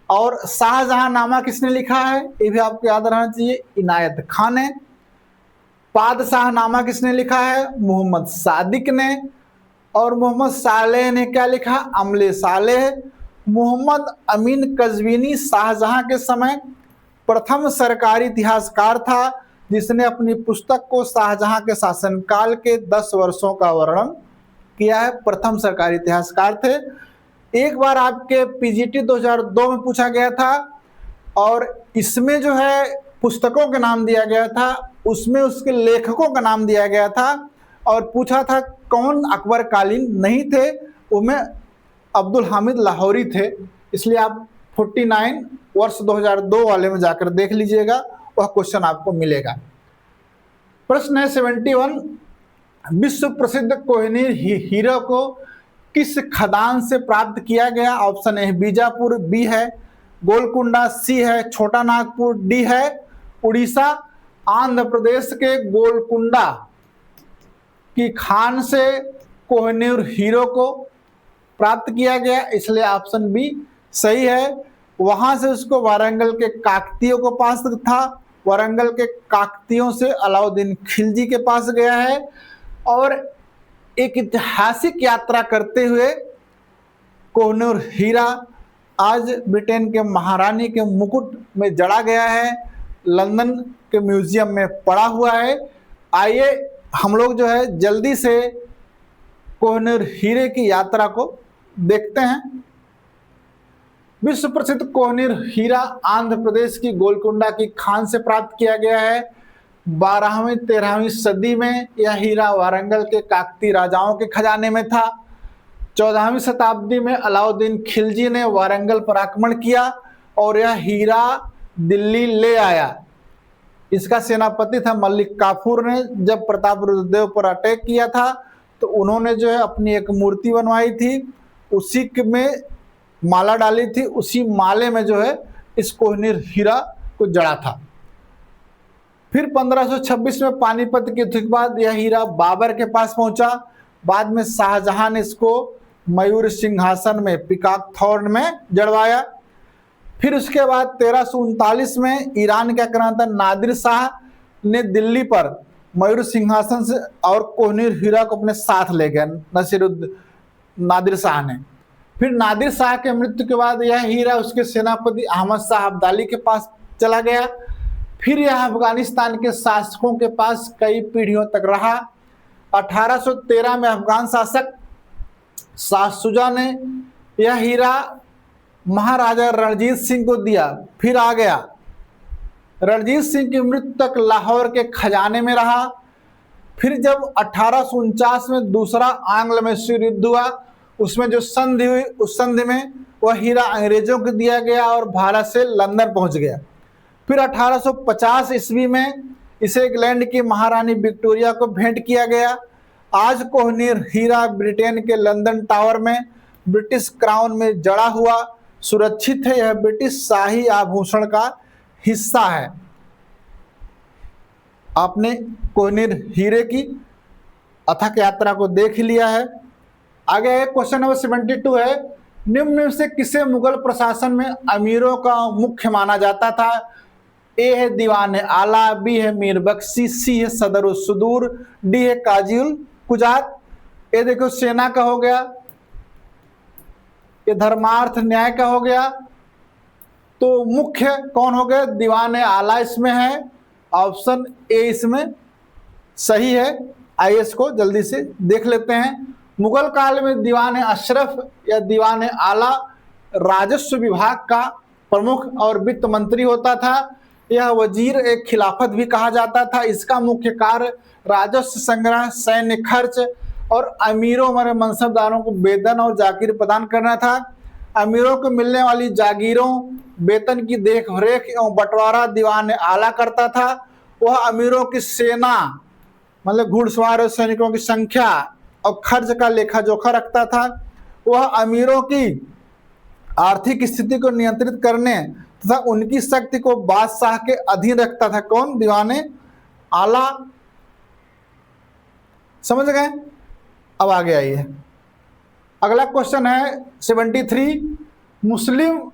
और शाहजहांनामा किसने लिखा है ये भी आपको याद रहना चाहिए, इनायत खान ने। पातशाहनामा किसने लिखा है? मोहम्मद सादिक ने। और मोहम्मद सालेह ने क्या लिखा? अमले सालेह। मोहम्मद अमीन कज़वीनी शाहजहां के समय प्रथम सरकारी इतिहासकार था जिसने अपनी पुस्तक को शाहजहां के शासनकाल के 10 वर्षों का वर्णन किया है। प्रथम सरकारी इतिहासकार थे। एक बार आपके पीजीटी 2002 में पूछा गया था और इसमें जो है पुस्तकों के नाम दिया गया था, उसमें उसके लेखकों का नाम दिया गया था और पूछा था कौन अकबर कालीन नहीं थे, उनमें अब्दुल हामिद लाहौरी थे। इसलिए आप 49 वर्ष 2002 वाले में जाकर देख लीजिएगा, वह क्वेश्चन आपको मिलेगा। प्रश्न है 71, विश्व प्रसिद्ध कोहिनूर हीरा को किस खदान से प्राप्त किया गया? ऑप्शन ए बीजापुर, बी है गोलकुंडा, सी है छोटा नागपुर, डी है उड़ीसा। आंध्र प्रदेश के गोलकुंडा की खान से कोहिनूर हीरो को प्राप्त किया गया, इसलिए ऑप्शन बी सही है। वहां से उसको वारंगल के काकतीयों को पास था, वारंगल के काकतियों से अलाउद्दीन खिलजी के पास गया है और एक ऐतिहासिक यात्रा करते हुए कोहिनूर हीरा आज ब्रिटेन के महारानी के मुकुट में जड़ा गया है, लंदन के म्यूजियम में पड़ा हुआ है। आइए हम लोग जो है जल्दी से कोहिनूर हीरे की यात्रा को देखते हैं। विश्व प्रसिद्ध कोहिनूर हीरा आंध्र प्रदेश की गोलकुंडा की खान से प्राप्त किया गया है। 12वीं 13वीं सदी में यह हीरा वारंगल के काकती राजाओं के खजाने में था। 14वीं शताब्दी में अलाउद्दीन खिलजी ने वारंगल पर आक्रमण किया और यह हीरा दिल्ली ले आया। इसका सेनापति था मलिक काफूर ने। जब प्रताप रुद्रदेव पर अटैक किया था तो उन्होंने जो है अपनी एक मूर्ति बनवाई थी, उसी में माला डाली थी, उसी माले में जो है इस कोहिनूर हीरा को जड़ा था। फिर 1526 में पानीपत के युद्ध के बाद यह हीरा बाबर के पास पहुंचा। बाद में शाहजहां ने इसको मयूर सिंहासन में पिकॉक थॉर्न में जड़वाया। फिर उसके बाद 1339 में ईरान के आक्रांता नादिर शाह ने दिल्ली पर मयूर सिंहासन से और कोहिनूर हीरा को अपने साथ ले गया नादिर शाह ने। फिर नादिर शाह के मृत्यु के बाद यह हीरा उसके सेनापति अहमद शाह अब्दाली के पास चला गया। फिर यह अफगानिस्तान के शासकों के पास कई पीढ़ियों तक रहा। 1813 में अफगान शासक शाह शुजा ने यह हीरा महाराजा रणजीत सिंह को दिया। फिर आ गया रणजीत सिंह की मृत्यु तक लाहौर के खजाने में रहा। फिर जब 1849 में दूसरा आंग्ल मैसूर युद्ध हुआ, उसमें जो संधि हुई, उस संधि में वह हीरा अंग्रेजों को दिया गया और भारत से लंदन पहुंच गया। फिर 1850 ईस्वी में इसे इंग्लैंड की महारानी विक्टोरिया को भेंट किया गया। आज कोहिनूर हीरा ब्रिटेन के लंदन टावर में ब्रिटिश क्राउन में जड़ा हुआ सुरक्षित है। यह ब्रिटिश शाही आभूषण का हिस्सा है। आपने कोहिनूर हीरे की अथक यात्रा को देख लिया है। आगे क्वेश्चन नंबर 72 है, निम्न में से किसे मुगल प्रशासन में अमीरों का मुख्य माना जाता था? ए है दीवान आला, बी है मीर बख्शी, सी है सदर सुदूर, डी है काजीउल कुजात। ये देखो सेना का हो गया, ये धर्मार्थ न्याय का हो गया। तो मुख्य कौन हो गया? दीवान आला इसमें है, ऑप्शन ए इसमें सही है। आइए इसको जल्दी से देख लेते हैं। मुगल काल में दीवान अशरफ या दीवान आला राजस्व विभाग का प्रमुख और वित्त मंत्री होता था। यह वजीर एक खिलाफत भी कहा जाता था। इसका मुख्य कार्य राजस्व संग्रह, सैन्य खर्च और अमीरों और मनसबदारों को वेतन और जागीर प्रदान करना था। अमीरों को मिलने वाली जागीरों, वेतन की देखरेख एवं बंटवारा दीवान आला करता था। वह अमीरों की सेना मतलब घुड़सवार और सैनिकों की संख्या और खर्च का लेखा जोखा रखता था। वह अमीरों की आर्थिक स्थिति को नियंत्रित करने तथा उनकी शक्ति को बादशाह के अधीन रखता था। कौन? दीवान आला। समझ गए? अब आगे आइए, अगला क्वेश्चन है 73। मुस्लिम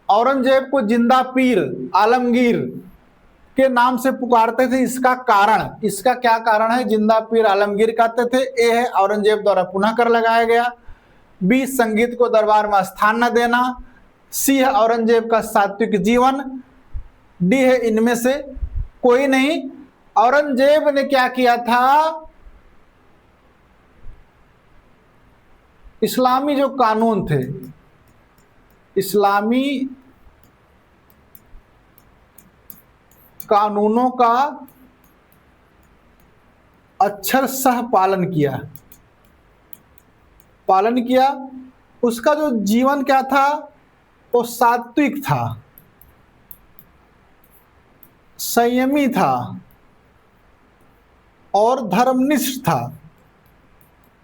औरंगजेब को जिंदा पीर आलमगीर के नाम से पुकारते थे, इसका कारण, इसका क्या कारण है जिंदा पीर आलमगीर कहते थे? ए है औरंगजेब द्वारा पुनः कर लगाया गया, बी संगीत को दरबार में स्थान न देना, सी है औरंगजेब का सात्विक जीवन, डी है इनमें से कोई नहीं। औरंगजेब ने क्या किया था? इस्लामी जो कानून थे, इस्लामी कानूनों का अक्षरशः पालन किया। उसका जो जीवन क्या था? वो सात्विक था, संयमी था और धर्मनिष्ठ था।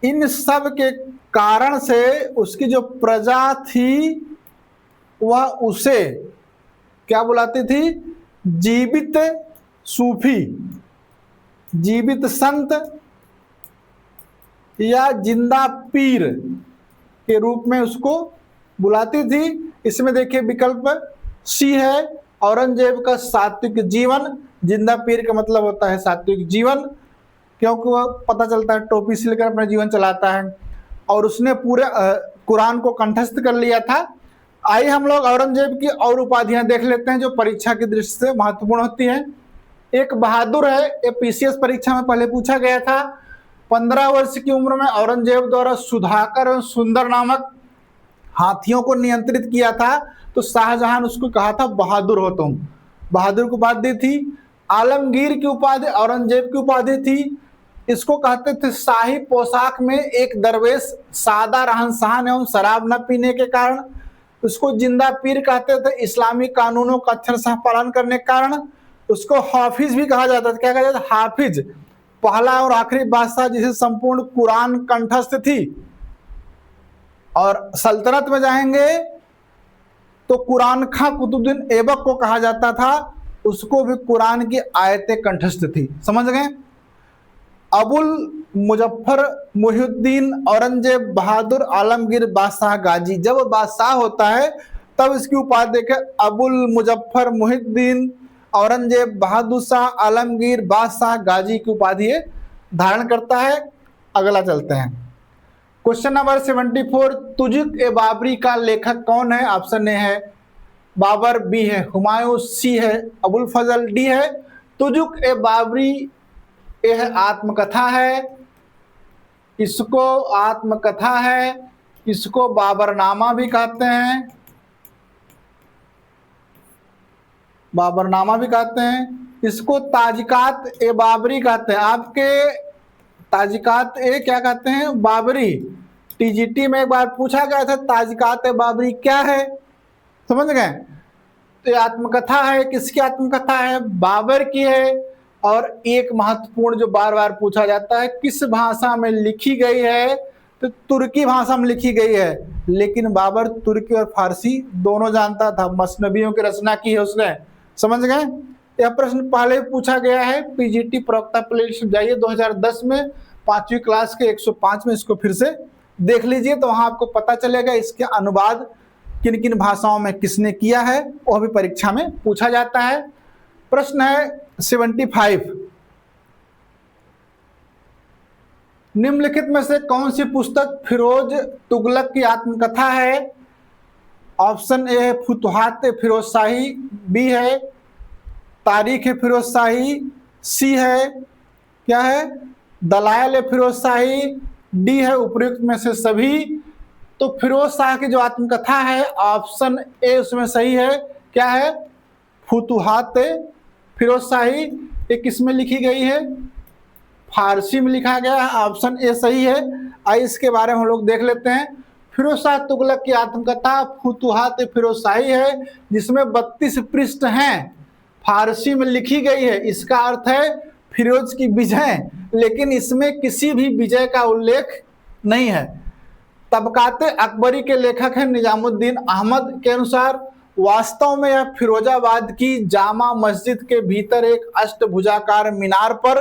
इन सब के कारण से उसकी जो प्रजा थी वह उसे क्या बुलाती थी? जीवित सूफी, जीवित संत या जिंदा पीर के रूप में उसको बुलाती थी। इसमें देखिए विकल्प सी है औरंगजेब का सात्विक जीवन, जिंदा पीर का मतलब होता है सात्विक जीवन, क्योंकि वह पता चलता है टोपी सिलकर अपना जीवन चलाता है और उसने पूरे कुरान को कंठस्थ कर लिया था। आइए हम लोग औरंगजेब की और उपाधियां देख लेते हैं जो परीक्षा की दृष्टि से महत्वपूर्ण होती हैं। एक बहादुर है, ये पीसीएस परीक्षा में पहले पूछा गया था। 15 वर्ष की उम्र में औरंगजेब द्वारा सुधाकर और सुंदर नामक हाथियों को नियंत्रित किया था, तो शाहजहां उसको कहा था बहादुर हो तुम। बहादुर की उपाधि थी। आलमगीर की उपाधि औरंगजेब की उपाधि थी। इसको कहते थे शाही पोशाक में एक दरवेश, सादा रहन सहन एवं शराब न पीने के कारण। उसको जिंदा पीर कहते थे, इस्लामी कानूनों का अक्षरशः पालन करने के कारण। उसको हाफिज भी कहा जाता था। क्या कहा जाता? हाफिज, पहला और आखिरी बादशाह जिसे संपूर्ण कुरान कंठस्थ थी। और सल्तनत में जाएंगे तो कुरान खां कुतुबुद्दीन ऐबक को कहा जाता था, उसको भी कुरान की आयतें कंठस्थ थी। समझ गए? अबुल मुजफ्फर मुहिउद्दीन औरंगजेब बहादुर आलमगीर बादशाह गाजी। जब बादशाह होता है तब इसकी उपाधि देखे, अबुल मुजफ्फर मुहिउद्दीन औरंगजेब बहादुर शाह आलमगीर बादशाह गाजी की उपाधि धारण करता है। अगला चलते हैं, क्वेश्चन नंबर 74। तुजुक ए बाबरी का लेखक कौन है? ऑप्शन ए है बाबर, बी है हुमायूं, सी है अबुल फजल, डी है तुजुक ए बाबरी। यह आत्मकथा है, इसको आत्मकथा है, इसको बाबरनामा भी कहते हैं, बाबरनामा भी कहते हैं, इसको ताजिकात ए बाबरी कहते हैं। आपके ताजिकात ए क्या कहते हैं? बाबरी। टीजीटी में एक बार पूछा गया था ताजिकात ए बाबरी क्या है, समझ गए? तो ये आत्मकथा है। किसकी आत्मकथा है? बाबर की है। और एक महत्वपूर्ण जो बार बार पूछा जाता है, किस भाषा में लिखी गई है? तो तुर्की भाषा में लिखी गई है। लेकिन बाबर तुर्की और फारसी दोनों जानता था, मसनवियों की रचना की है उसने। समझ गए? यह प्रश्न पहले पूछा गया है, पीजीटी प्रवक्ता प्लेलिस्ट जाइए 2010 में 5वीं क्लास के 105 में, इसको फिर से देख लीजिए तो वहां आपको पता चलेगा इसके अनुवाद किन किन भाषाओं में किसने किया है, वह भी परीक्षा में पूछा जाता है। प्रश्न है 75। निम्नलिखित में से कौन सी पुस्तक फिरोज तुगलक की आत्मकथा है? ऑप्शन ए है फुतुहात फिरोज शाही, बी है तारीख फिरोज शाही, सी है क्या है दलाइल फिरोज शाही, डी है उपयुक्त में से सभी। तो फिरोज शाह की जो आत्मकथा है ऑप्शन ए उसमें सही है। क्या है? फुतुहात फिरोज शाही। ये किस में लिखी गई है? फारसी में लिखा गया है। ऑप्शन ए सही है। आइए इसके बारे में हम लोग देख लेते हैं। फिरोज शाह तुगलक की आत्मकथा फुतुहात फिरोज शाही है, जिसमें 32 पृष्ठ हैं, फारसी में लिखी गई है। इसका अर्थ है फिरोज की विजय, लेकिन इसमें किसी भी विजय का उल्लेख नहीं है। तबकाते अकबरी के लेखक हैं निजामुद्दीन अहमद के अनुसार वास्तव में यह फिरोजाबाद की जामा मस्जिद के भीतर एक अष्टभुजाकार मीनार पर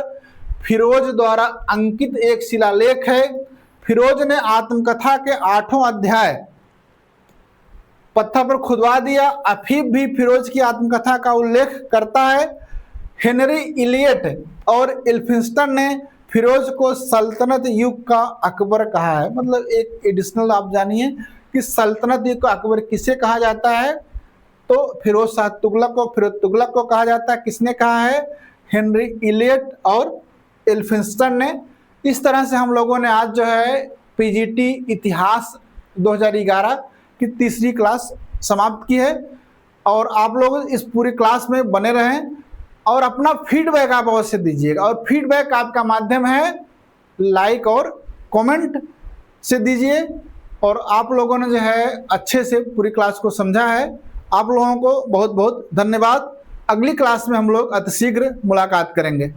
फिरोज द्वारा अंकित एक शिलालेख है। फिरोज ने आत्मकथा के 8वां अध्याय पत्थर पर खुदवा दिया। अफीफ भी फिरोज की आत्मकथा का उल्लेख करता है। हेनरी इलियट और एल्फिंस्टन ने फिरोज को सल्तनत युग का अकबर कहा है। मतलब एक एडिशनल आप जानिए कि सल्तनत युग का अकबर किसे कहा जाता है? तो फिरोज शाह तुगलक को, फिरोज तुगलक को कहा जाता है। किसने कहा है? हेनरी इलियट और एल्फिंस्टन ने। इस तरह से हम लोगों ने आज जो है पीजीटी इतिहास 2011 की तीसरी क्लास समाप्त की है। और आप लोग इस पूरी क्लास में बने रहें और अपना फीडबैक आप अवश्य दीजिएगा। और फीडबैक आपका माध्यम है लाइक और कमेंट से दीजिए। और आप लोगों ने जो है अच्छे से पूरी क्लास को समझा है, आप लोगों को बहुत बहुत धन्यवाद। अगली क्लास में हम लोग अतिशीघ्र मुलाकात करेंगे।